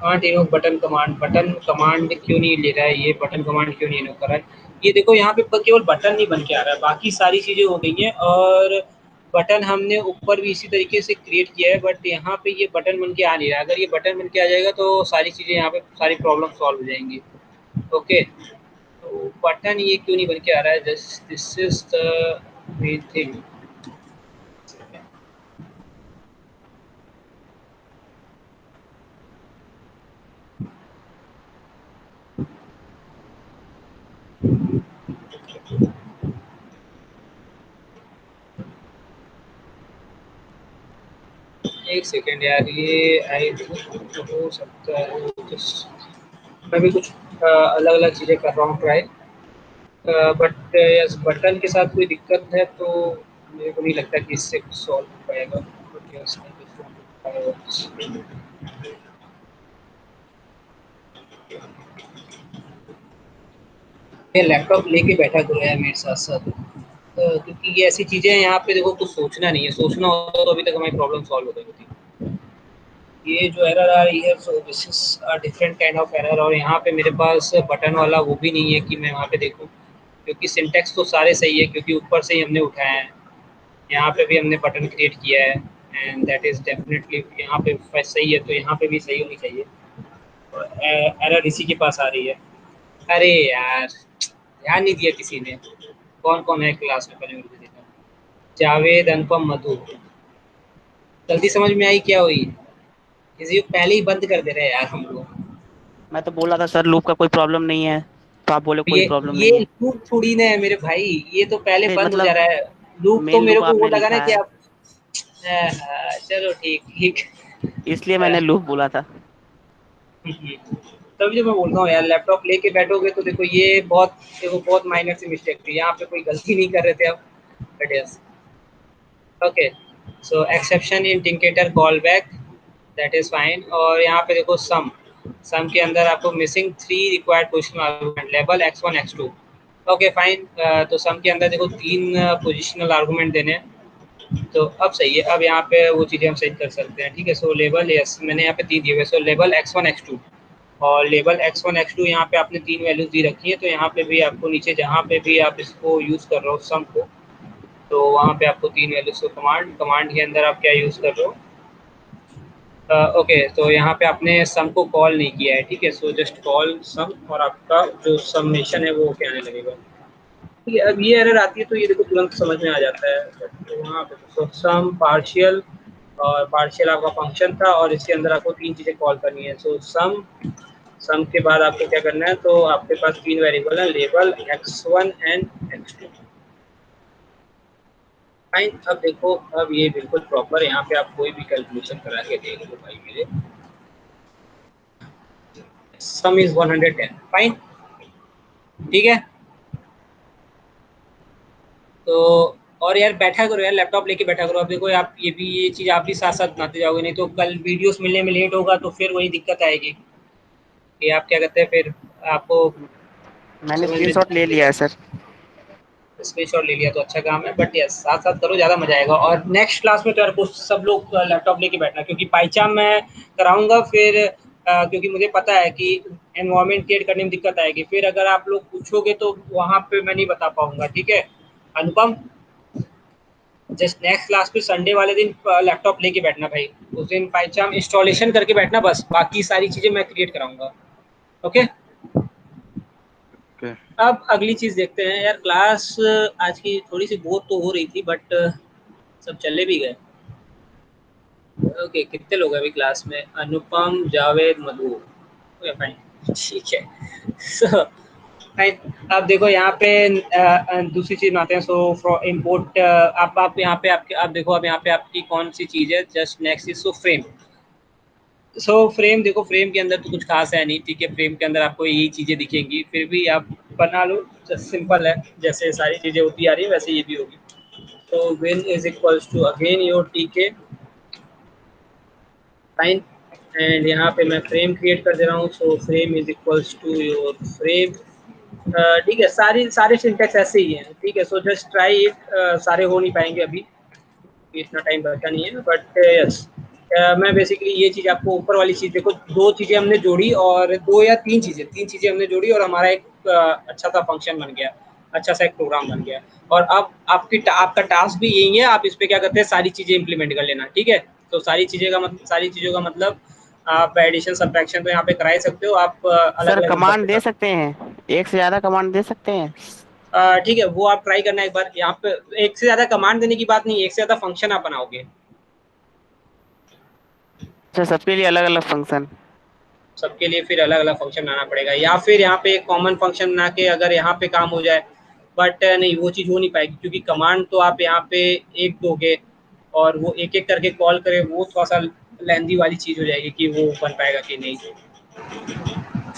कांट इनोव बटन कमांड क्यों नहीं ले रहा है, ये बटन कमांड क्यों नहीं इनोव कर रहा है। ये देखो यहाँ पे केवल बटन नहीं बन के आ रहा है, बाकी सारी चीज़ें हो गई हैं, और बटन हमने ऊपर भी इसी तरीके से क्रिएट किया है, बट यहाँ पे ये बटन बन के आ नहीं रहा है। अगर ये बटन बन के आ जाएगा तो सारी चीज़ें यहाँ पे सारी प्रॉब्लम सॉल्व हो जाएंगी। ओके तो बटन ये क्यों नहीं बन के आ रहा है, this is the main thing. एक सेकेंड यार, ये आई थिंक हो सकता है मैं भी कुछ अलग अलग चीज़ें कर रहा हूँ ट्राई, बट यस बटन के साथ कोई दिक्कत है तो मेरे को नहीं लगता कि इससे कुछ सॉल्व हो पाएगा। But yes, I just want to try it. ये लैपटॉप लेके बैठा करो यार मेरे साथ साथ, क्योंकि ये ऐसी चीज़ें हैं यहाँ पे, देखो कुछ सोचना नहीं है, सोचना होता तो अभी तक हमारी प्रॉब्लम सॉल्व हो गई होती। ये जो एरर आ रही है, so this is a different kind of error, और यहाँ पे मेरे पास बटन वाला वो भी नहीं है कि मैं वहाँ पे देखूँ, क्योंकि सिंटेक्स तो सारे सही है, क्योंकि ऊपर से ही हमने उठाया है, यहाँ पे भी हमने बटन क्रिएट किया है, एंड दैट इज़ डेफिनेटली यहाँ पे सही है, तो यहाँ पे भी सही होनी चाहिए, और एरर इसी के पास आ रही है। अरे यार ध्यान नहीं दिया किसी ने, कौन कौन है क्लास में, पहले मेरे को देखा। जावेद, अनुपम, मधु, जल्दी समझ में आई क्या हुई, किसी को पहले ही बंद कर दे रहे हैं यार हम लोग। मैं तो बोला था सर लूप का कोई प्रॉब्लम नहीं है, तो आप बोले कोई प्रॉब्लम ये नहीं है। लूप थोड़ी ना है मेरे भाई, ये तो पहले अरे बंद हो जा मतलब रहा है। लूप तो मेन मेरे लूप को वो आपने लगा ना लिखा कि है, आप चलो ठीक ठीक। इसलिए मैंने लूप बोला था। तभी जो मैं बोलता हूँ यार, लैपटॉप लेके बैठोगे तो देखो ये बहुत, देखो बहुत माइनर सी मिस्टेक थी, यहाँ पे कोई गलती नहीं कर रहे थे आप, but yes okay so exception in Tkinter callback, that is fine. और यहाँ पे देखो सम, सम के अंदर आपको मिसिंग 3 रिक्वायर्ड पोजिशनल आर्गूमेंट, लेवल x1 x2। ओके फाइन, तो सम के अंदर देखो 3 पोजिशनल आर्गूमेंट देने हैं, तो अब सही है, अब यहाँ पे वो चीज़ें हम सेट कर सकते हैं, ठीक है। सो लेबल यस मैंने यहाँ पे 3 दिए हुए, सो लेबल x1 x2 और लेबल x1 x2 यहाँ पे आपने 3 वैल्यूज दी रखी है, तो यहाँ पे भी आपको नीचे जहाँ पे भी आप इसको यूज़ कर रहे हो सम को, तो वहाँ पे आपको 3 वैल्यूज को कमांड के अंदर आप क्या यूज़ कर रहे हो, ओके। तो यहाँ पे आपने सम को कॉल नहीं किया है, ठीक है। सो जस्ट कॉल सम और आपका जो समेशन है वो क्या आने लगेगा, ठीक है। अब ये एरर आती है तो ये देखो तुरंत समझ में आ जाता है, तो वहाँ पे तो सम पार्शियल और पार्शियल आपका फंक्शन था और इसके अंदर आपको 3 चीज़ें कॉल करनी है। सो सम के बाद आपको क्या करना है, तो आपके पास 3 वेरिएबल है, label x1 and x2। Fine. अब देखो अब ये बिल्कुल प्रॉपर, यहाँ पे आप कोई भी कैलकुलेशन करा के देख लो भाई मेरे, सम इज 110। फाइन, ठीक है। तो और यार बैठा करो यार, लैपटॉप लेके बैठा करो। अब देखो आप ये चीज़ आप भी साथ साथ बनाते जाओगे, नहीं तो कल वीडियोस मिलने में लेट होगा तो फिर वही दिक्कत आएगी कि आप क्या कहते हैं, फिर आपको मैंने समझ में स्क्रीनशॉट ले लिया है सर। स्क्रीनशॉट ले लिया तो अच्छा काम है, बट यस साथ साथ करो, ज़्यादा मजा आएगा। और नेक्स्ट क्लास में तो यार कुछ सब लोग लैपटॉप लेके बैठना, क्योंकि पाइचाम मैं कराऊंगा फिर क्योंकि मुझे पता है कि एनवायरनमेंट क्रिएट करने में दिक्कत आएगी, फिर अगर आप लोग पूछोगे तो वहाँ पे मैं नहीं बता पाऊंगा, ठीक है। अनुपम, जस्ट नेक्स्ट क्लास पे संडे वाले दिन लैपटॉप लेके बैठना भाई, उस दिन पाइचाम इंस्टॉलेशन करके बैठना, बस बाकी सारी चीज़ें मैं क्रिएट कराऊंगा, ओके। ओके। अब अगली चीज़ देखते हैं यार, क्लास आज की थोड़ी सी बोर तो हो रही थी बट सब चले भी गए। ओके, कितने लोग हैं अभी क्लास में, अनुपम जावेद मधु, ओके फाइन, ठीक है। So fine. अब देखो यहाँ पे दूसरी चीज़ में आते हैं। सो इम्पोर्ट आप यहाँ पे आपके आप देखो, अब यहाँ पे आपकी कौन सी चीज़ है, just next is so frame. So frame देखो, फ्रेम के अंदर तो कुछ खास है नहीं, ठीक है। फ्रेम के अंदर आपको यही चीज़ें दिखेंगी, फिर भी आप बना लो, जस्ट सिंपल है, जैसे सारी चीज़ें होती आ रही है वैसे ये भी होगी। तो win is equals to again your T K, fine. And यहाँ पे मैं फ्रेम क्रिएट कर दे रहा हूँ, so frame is equals to your frame, ठीक है। सारे सिंटेक्स ऐसे ही हैं, ठीक है। सो जस्ट ट्राई इट, सारे हो नहीं पाएंगे अभी, इतना टाइम बचा नहीं है, बट यस मैं बेसिकली ये चीज़ आपको ऊपर वाली चीज़ देखो, 2 चीज़ें हमने जोड़ी और 2 या 3 चीज़ें हमने जोड़ी और हमारा एक अच्छा सा फंक्शन बन गया, अच्छा सा एक प्रोग्राम बन गया। और अब आपका टास्क भी यही है, आप इस पे क्या करते हैं, सारी चीज़ें इंप्लीमेंट कर लेना, ठीक है। तो सारी चीज़ों का मतलब आप एडिशन सब्ट्रैक्शन तो यहाँ पे करा ही सकते हो, आप अलग सर अलग नंबर कमांड के दे साथ, सकते हैं, एक से ज्यादा कमांड दे सकते हैं। ठीक है। वो आप ट्राई करना एक बार, यहाँ पे एक से ज़्यादा कमांड देने की बात नहीं है, एक से ज़्यादा फंक्शन आप बनाओगे, अच्छा सबके लिए अलग अलग फंक्शन। सबके लिए फिर अलग अलग फंक्शन बनाना पड़ेगा, या फिर यहाँ पे एक कॉमन फंक्शन बना के अगर यहाँ पे काम हो जाए, बट नहीं वो चीज़ हो नहीं पाएगी, क्योंकि कमांड तो आप यहाँ पे एक दोगे और वो एक एक करके कॉल करे, वो थोड़ा सा लेंदी वाली चीज़ हो जाएगी कि वो बन पाएगा कि नहीं,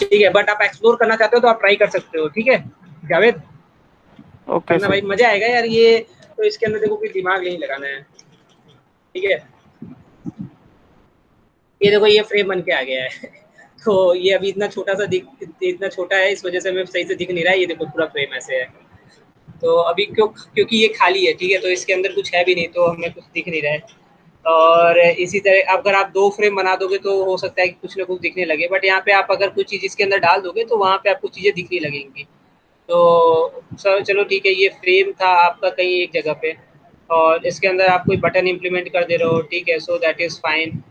ठीक है। बट आप एक्सप्लोर करना चाहते हो तो आप ट्राई कर सकते हो, ठीक है जावेद, ओके करना सर। भाई, मजा आएगा यार ये। तो इसके अंदर देखो कोई दिमाग नहीं लगाना है, ठीक है। ये देखो ये फ्रेम बन के आ गया है तो ये अभी इतना छोटा है, इस वजह से हमें सही से दिख नहीं रहा है, ये देखो पूरा फ्रेम ऐसे है। तो अभी क्योंकि ये खाली है, ठीक है, तो इसके अंदर कुछ है भी नहीं, तो हमें कुछ दिख नहीं रहा है। और इसी तरह अगर आप 2 फ्रेम बना दोगे तो हो सकता है कि कुछ ना कुछ दिखने लगे, बट यहाँ पे आप अगर कुछ चीज़ इसके अंदर डाल दोगे तो वहाँ पे आपको चीज़ें दिखने लगेंगी। तो सर चलो ठीक है, ये फ्रेम था आपका कहीं एक जगह पे, और इसके अंदर आप कोई बटन इम्प्लीमेंट कर दे रहे हो, ठीक है। So that is fine.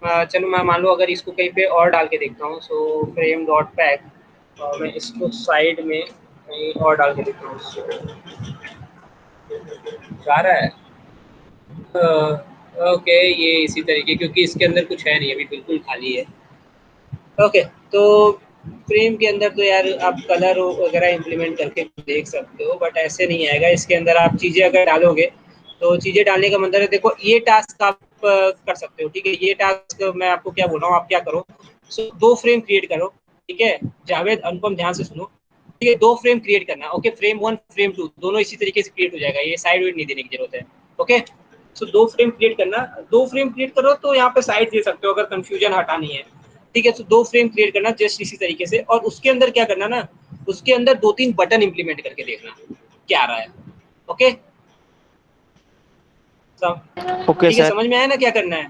चलो मैं मान लो अगर इसको कहीं पे और डाल के देखता हूँ, सो फ्रेम डॉट पैक और मैं इसको साइड में कहीं और डाल के देखता हूँ, जा रहा है, ओके। ये इसी तरीके, क्योंकि इसके अंदर कुछ है नहीं, अभी बिल्कुल खाली है, ओके। तो फ्रेम के अंदर तो यार आप कलर वगैरह इम्प्लीमेंट करके देख सकते हो, बट ऐसे नहीं आएगा। इसके अंदर आप चीज़ें अगर डालोगे तो चीज़ें डालने का मतलब है, देखो ये टास्क आप कर सकते हो, ठीक है। ये टास्क मैं आपको क्या बोल रहा हूँ, आप क्या करो, सो 2 फ्रेम क्रिएट करो, ठीक है। जावेद अनुपम ध्यान से सुनो, ठीक है। 2 फ्रेम क्रिएट करना, ओके। फ्रेम 1 फ्रेम 2 दोनों इसी तरीके से क्रिएट हो जाएगा, ये साइड वेड नहीं देने की जरूरत है, ओके। सो 2 फ्रेम क्रिएट करना, 2 फ्रेम क्रिएट करो तो यहाँ पे साइड दे सकते हो अगर कंफ्यूजन हटानी है, ठीक है। तो 2 फ्रेम क्रिएट करना जस्ट इसी तरीके से, और उसके अंदर क्या करना ना, उसके अंदर 2-3 बटन इंप्लीमेंट करके देखना क्या आ रहा है, ओके, ओके ठीक है, सर। समझ में आया ना क्या करना है?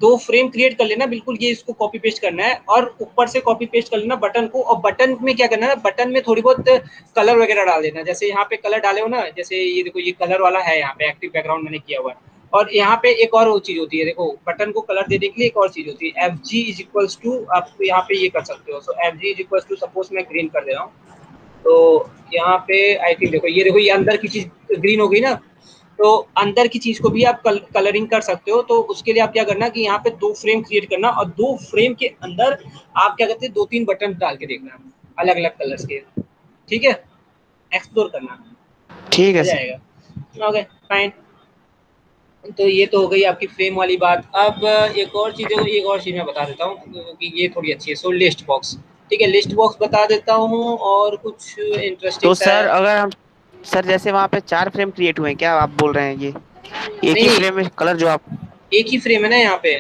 दो फ्रेम क्रिएट कर लेना, बिल्कुल ये इसको कॉपी पेस्ट करना है और ऊपर से कॉपी पेस्ट कर लेना बटन को, और बटन में क्या करना है, बटन में थोड़ी बहुत कलर वगैरह डाल देना, जैसे यहाँ पे कलर डाले हो ना, जैसे ये देखो ये कलर वाला है, यहाँ पे एक्टिव बैकग्राउंड मैंने किया हुआ है। और यहाँ पे एक और वो चीज होती है, देखो बटन को कलर देने के लिए एक और चीज होती है, F G is equals to, आप यहाँ पे ये कर सकते हो। So F G is equals to, suppose मैं ग्रीन कर दे रहा हूँ, तो यहाँ पे आई थिंक देखो ये अंदर की चीज ग्रीन हो गई ना, तो अंदर की चीज को भी आप कलरिंग कर सकते हो। तो उसके लिए आप क्या करना कि यहाँ पे दो फ्रेम क्रिएट करना, और दो फ्रेम के अंदर आप क्या करते हैं, दो तीन बटन डाल के देखना अलग अलग कलर्स के, ठीक है, एक्सप्लोर करना, ठीक है मजा सर। आएगा। Okay fine. तो ये तो हो गई आपकी फ्रेम वाली बात। अब एक और चीज मैं बता देता हूँ क्योंकि ये थोड़ी अच्छी है। सो लिस्ट बॉक्स, ठीक है, लिस्ट बॉक्स बता देता हूँ, और कुछ इंटरेस्टिंग तो सा सर है। अगर हम, सर जैसे वहाँ पे 4 फ्रेम क्रिएट हुए हैं, क्या आप बोल रहे हैं ये एक नहीं ही नहीं, फ्रेम में कलर जो आप? एक ही फ्रेम है ना यहाँ पे।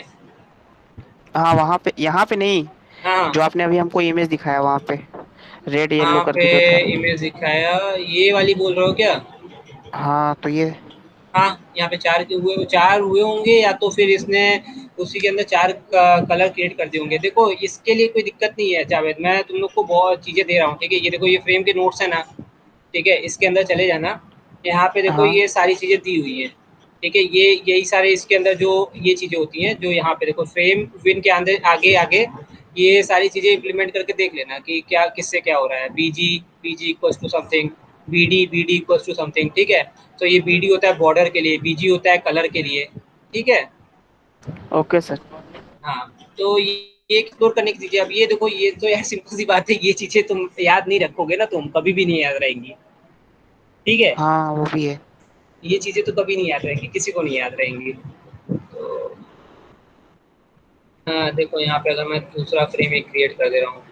हाँ वहाँ पे, यहाँ पे नहीं, जो हाँ, आपने अभी हमको इमेज दिखाया वहाँ पे रेड येलो यहाँ पे करके जो था। इमेज दिखाया, ये वाली बोल रहे हो क्या? हाँ तो ये, हाँ, यहाँ पे चार के हुए, चार हुए होंगे, या तो फिर इसने उसी के अंदर चार कलर क्रिएट कर दिए होंगे। देखो इसके लिए कोई दिक्कत नहीं है जावेद, मैं तुम लोग को बहुत चीज़ें दे रहा हूँ, ठीक है। ये देखो ये फ्रेम के नोट्स है ना, ठीक है, इसके अंदर चले जाना। यहाँ पे देखो हाँ ये सारी चीज़ें दी हुई है, ठीक है, ये यही सारे इसके अंदर जो ये चीज़ें होती हैं, जो यहाँ पे देखो फ्रेम विन के अंदर आगे आगे ये सारी चीज़ें इम्प्लीमेंट करके देख लेना कि क्या किससे क्या हो रहा है। B G equals to something, B D equals to something, ठीक है। तो ये बी डी होता है बॉर्डर के लिए, बी जी होता है कलर के लिए, ठीक है। Okay sir. हाँ, तो ये एक्सप्लोर करने की चीज़ें। अब ये देखो ये तो यार सिंपल सी बात है, ये चीज़ें तुम याद नहीं रखोगे ना, तुम कभी भी नहीं याद रहेंगी, ठीक है। हाँ वो भी है। ये चीज़ें तो कभी नहीं याद रहेंगी, किसी को नहीं याद रहेंगी। तो हाँ देखो यहाँ पे अगर मैं दूसरा फ्रेम एक क्रिएट कर दे रहा हूँ,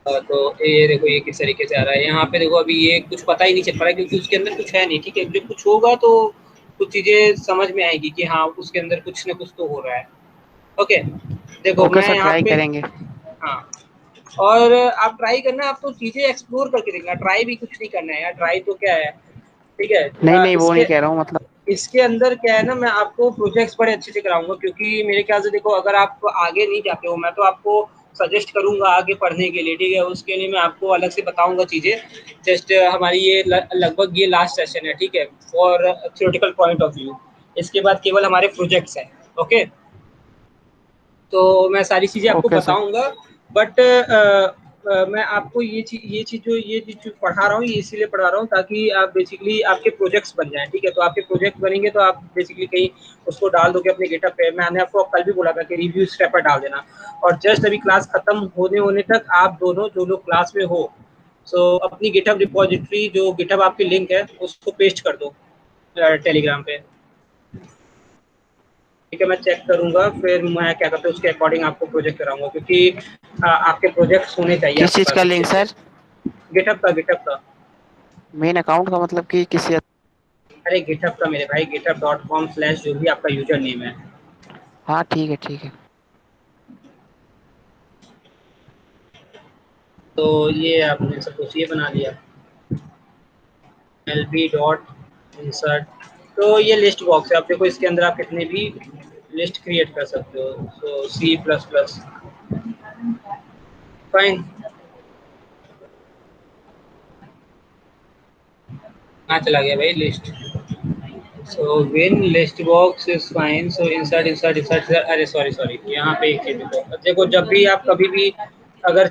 तो ये देखो ये किस तरीके से आ रहा है। यहाँ पे देखो अभी ये कुछ पता ही नहीं चल पा रहा है क्योंकि उसके अंदर कुछ है नहीं, ठीक है। जब कुछ होगा तो कुछ चीज़ें समझ में आएगी कि हाँ उसके अंदर कुछ ना कुछ तो हो रहा है। ओके, देखो ओके मैं सर, यहाँ ट्राई पे, करेंगे। हाँ, और आप ट्राई करना, आप तो चीज़ें एक्सप्लोर करके देखना, ट्राई भी कुछ नहीं करना है यार, ट्राई तो क्या है, ठीक है। नहीं नहीं, वो इसके नहीं कह रहा हूँ मतलब। इसके अंदर क्या है ना, मैं आपको प्रोजेक्ट्स बड़े अच्छे से कराऊंगा, क्योंकि मेरे ख्याल से देखो अगर आप आगे नहीं जाते हो, मैं तो आपको सजेस्ट करूंगा आगे पढ़ने के लिए, ठीक है। उसके लिए मैं आपको अलग से बताऊंगा चीज़ें। जस्ट हमारी ये लगभग ये लास्ट सेशन है, ठीक है, for theoretical point of view. इसके बाद केवल हमारे प्रोजेक्ट्स हैं। ओके, तो मैं सारी चीज़ें आपको ओके सर। बताऊंगा, बट मैं आपको ये चीज़ जो पढ़ा रहा हूँ, ये इसीलिए पढ़ा रहा हूँ ताकि आप बेसिकली आपके प्रोजेक्ट्स बन जाएं, ठीक है। तो आपके प्रोजेक्ट बनेंगे तो आप बेसिकली कहीं उसको डाल दोगे अपने गिटहब पे। मैंने आपको कल भी बोला था कि रिव्यू स्टेप पर डाल देना, और जस्ट अभी क्लास खत्म होने होने तक आप दोनों जो लोग क्लास में हो, सो अपनी गिटहब रिपोजिटरी जो गिटहब आपकी लिंक है उसको पेस्ट कर दो टेलीग्राम पे, ठीक है। मैं चेक करूंगा, फिर मैं क्या करता हूँ उसके अकॉर्डिंग आपको प्रोजेक्ट कराऊंगा, क्योंकि आपके प्रोजेक्ट्स होने चाहिए किस आपके चीज़ का पास अच्छे लिंक से। सर? गिटहब का। मेन अकाउंट का मतलब कि किसी? अरे गिटहब का मेरे भाई, github.com/ जो भी आपका यूजर नेम है। हाँ ठीक है ठीक है। तो ये आपने सपोज ये बना लिया, lb.insert। तो ये लिस्ट बॉक्स है, आप देखो इसके अंदर आप कितने भी लिस्ट क्रिएट कर सकते हो। सो C++, फाइन। कहाँ चला गया भाई list? So win list box is fine. So insert, अरे सॉरी सॉरी, यहाँ पे एक चीज देखो, देखो जब भी आप कभी भी अगर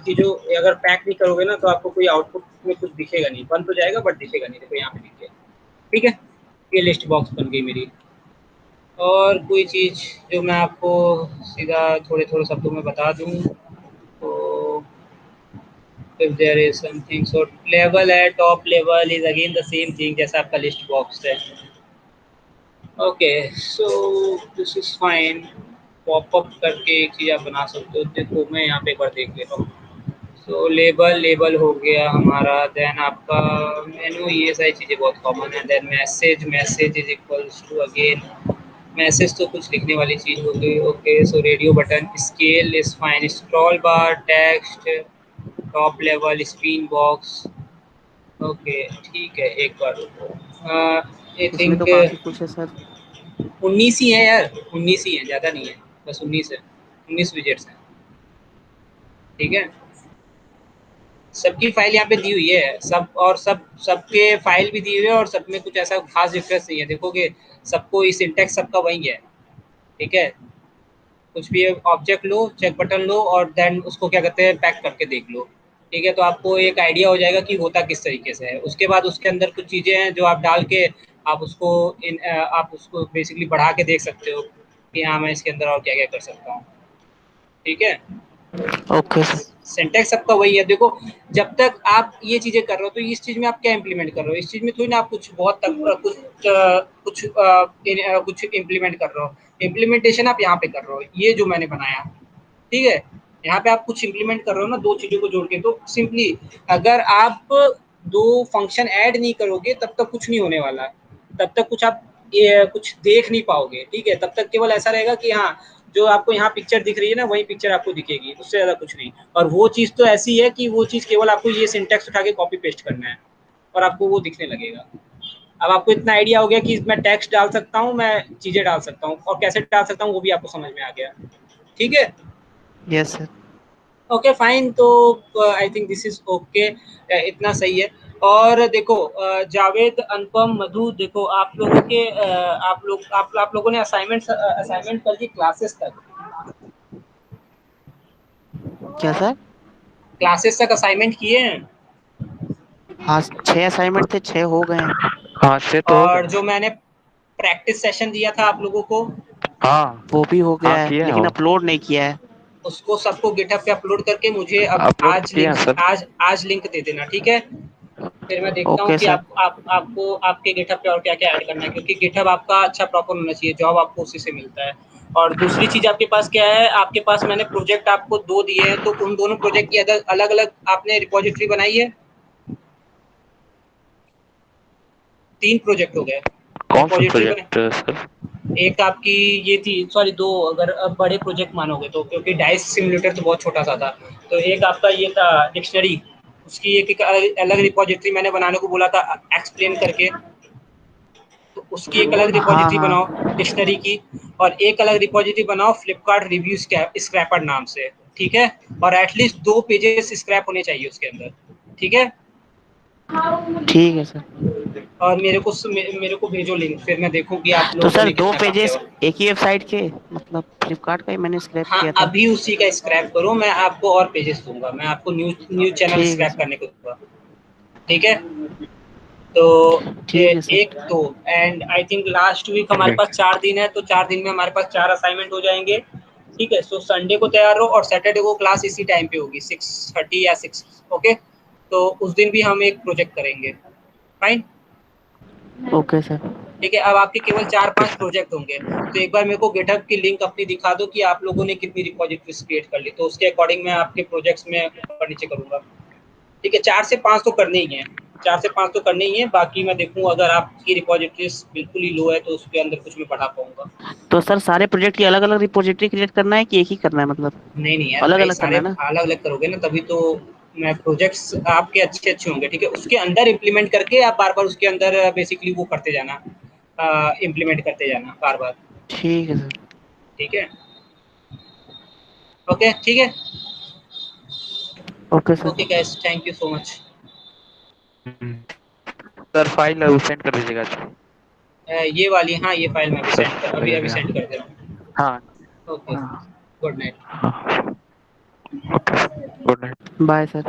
पैक नहीं करोगे ना, तो आपको कोई आउटपुट में कुछ दिखेगा नहीं, बंद हो जाएगा बट दिखेगा नहीं। देखो यहाँ पे दिख गया, ठीक है। ये लिस्ट बॉक्स बन गई मेरी। और कोई चीज़ जो मैं आपको सीधा थोड़े थोड़े शब्दों में बता दूँ, तो if there is something, so level है, top level is again the same thing जैसा आपका लिस्ट बॉक्स है। Okay, so this is fine. Popup करके एक चीज़ आप बना सकते हो, देखो मैं यहाँ पे एक बार देख लेता हूँ। सो लेबल हो गया हमारा, देन आपका मेनू, ये सारी चीज़ें बहुत कॉमन है। Then message is equals to again, message तो कुछ लिखने वाली चीज़ हो गई। Okay, so radio button, scale is fine, scroll bar, text, top level, screen box, okay ठीक है, एक बार आई इसमें तो थिंक काफी कुछ है सर। 19 ही है यार, 19 ही है, ज़्यादा नहीं है, बस 19 है, 19 विजिट्स हैं। ठीक है, सबकी फाइल यहाँ पे दी हुई है, सब और सबके फाइल भी दी हुई है, और सब में कुछ ऐसा खास डिफरेंस नहीं है। देखोगे सबको इस सिंटेक्स सबका वही है। ठीक है, कुछ भी ऑब्जेक्ट लो, चेक बटन लो, और देन उसको क्या कहते हैं, पैक करके देख लो। ठीक है, तो आपको एक आइडिया हो जाएगा कि होता किस तरीके से है। उसके बाद उसके अंदर कुछ चीज़ें हैं जो आप डाल के आप उसको बेसिकली बढ़ा के देख सकते हो कि हाँ मैं इसके अंदर और क्या क्या कर सकता हूँ। ठीक है, ओके सर। सिंटेक्स सबका वही है। देखो, जब तक आप ये चीजें कर रहे हो तो इस चीज में आप क्या इंप्लीमेंट कर रहे हो, इस चीज में थोड़ी ना आप कुछ बहुत तक कुछ इंप्लीमेंट कर रहे हो। इम्प्लीमेंटेशन आप यहाँ पे कर रहे हो, ये जो मैंने बनाया। ठीक है, यहाँ पे आप कुछ इंप्लीमेंट कर रहे हो ना, दो चीजों को जोड़ के। तो सिंपली अगर आप दो फंक्शन ऐड नहीं करोगे तब तक कुछ नहीं होने वाला, तब तक कुछ आप कुछ देख नहीं पाओगे। ठीक है, तब तक केवल ऐसा रहेगा कि हाँ, जो आपको यहाँ पिक्चर दिख रही है ना, वही पिक्चर आपको दिखेगी, उससे ज़्यादा कुछ नहीं। और वो चीज़ तो ऐसी है कि वो चीज़ केवल आपको ये सिंटेक्स उठा के कॉपी पेस्ट करना है और आपको वो दिखने लगेगा। अब आपको इतना आइडिया हो गया कि मैं टेक्स्ट डाल सकता हूँ, मैं चीज़ें डाल सकता हूँ, और कैसे डाल सकता हूँ वो भी आपको समझ में आ गया। ठीक है, यस सर। Okay fine. तो I think this is okay, इतना सही है। और देखो जावेद, अनुपम, मधु, देखो आप लोगों के आप लोगों ने असाइनमेंट कर दी क्लासेस तक? क्या सर? क्लासेस तक असाइनमेंट किए हैं? हाँ, 6 असाइनमेंट थे, 6 हो गए हैं। हाँ से तो हो और गए। जो मैंने प्रैक्टिस सेशन दिया था आप लोगों को, हाँ वो भी हो हाँ गया है किए हैं लेकिन वो। अपलोड नहीं किया है। उसको सबको गिटहब पे अपलोड करके मुझे अब अपलोड किए हैं सर। आज लिंक दे देना। ठीक है, फिर मैं देखता हूँ ओके कि सर। आपको आपके गिटहब पे और क्या क्या ऐड करना है, क्योंकि गिटहब आपका अच्छा प्रॉपर होना चाहिए, जॉब आपको उसी से मिलता है। और दूसरी चीज़ आपके पास क्या है, आपके पास मैंने प्रोजेक्ट आपको 2 दिए हैं, तो उन दोनों प्रोजेक्ट की अलग अलग आपने रिपोजिटरी बनाई है? 3 प्रोजेक्ट हो गए, कौन सा रिपोजिटरी बने। Project sir? एक आपकी ये थी, सॉरी 2, अगर अब बड़े प्रोजेक्ट मानोगे तो, क्योंकि डाइस सिमुलेटर तो बहुत छोटा सा था। तो एक आपका ये था डिक्शनरी, उसकी एक अलग रिपोजिटरी मैंने बनाने को बोला था, एक्सप्लेन करके। तो उसकी एक अलग हाँ रिपोजिटरी बनाओ हाँ। डिक्शनरी की, और एक अलग रिपोजिटरी बनाओ फ्लिपकार्ट रिव्यू स्क्रैपर नाम से। ठीक है, और एटलीस्ट 2 पेजेस स्क्रैप होने चाहिए उसके अंदर। ठीक है, ठीक है सर। और मेरे को भेजो लिंक, फिर मैं देखूँ कि आप तो लोगों सर ने 2 कितना काम किया पेजेस हुआ। एक ही वेबसाइट के, मतलब फ्लिपकार्ट का ही मैंने स्क्रैप हाँ, किया था। अभी उसी का स्क्रैप करो, मैं आपको और पेजेस दूंगा, मैं आपको न्यूज चैनल ठीक है स्क्रैप सर। करने को दूंगा। ठीक है, तो ठीक है सर। एक तो and I think last week हमारे पास 4 दिन है, तो 4 दिन में हमारे पास 4 असाइनमेंट हो जाएंगे। ठीक है, सो संडे को तैयार रहो, और सैटरडे को क्लास इसी टाइम पे होगी, 6:30 या 6। ओके, तो उस दिन भी हम एक प्रोजेक्ट करेंगे। फाइन। Okay sir. ठीक है, अब आपके केवल चार ओके पांच सर। प्रोजेक्ट होंगे, तो एक बार मेरे को गिटहब की लिंक अपनी दिखा दो कि आप लोगों ने कितनी रिपोजिटरीज क्रिएट कर ली, तो उसके अकॉर्डिंग मैं आपके प्रोजेक्ट्स में ऊपर नीचे करूंगा। ठीक है, 4 से 5 तो करने ही हैं, 4 से 5 तो करने ही हैं, बाकी मैं देखूँ अगर आपकी रिपोजिटरीज बिल्कुल ही लो है तो उसके अंदर कुछ मैं बढ़ा पाऊंगा। तो सर सारे प्रोजेक्ट की अलग अलग रिपोजिटरी क्रिएट करना है कि एक ही करना है, मतलब नहीं नहीं यार अलग भाई, अलग करना सारे है ना? अलग अलग करोगे ना तभी तो मैं प्रोजेक्ट्स आपके अच्छे अच्छे होंगे। ठीक है, उसके अंदर इम्प्लीमेंट करके आप बार बार उसके अंदर बेसिकली वो करते जाना, इम्प्लीमेंट करते जाना बार बार। ठीक है सर। ठीक है, ओके ठीक है, okay sir. Okay guys, thank you so much. Sir file send कर दीजिएगा अच्छा। ये वाली, हाँ ये फाइल मैं सर अभी अभी हाँ सेंड कर दे रहा हूँ। हाँ ओके, गुड नाइट। हाँ। Okay good night. Bye sir.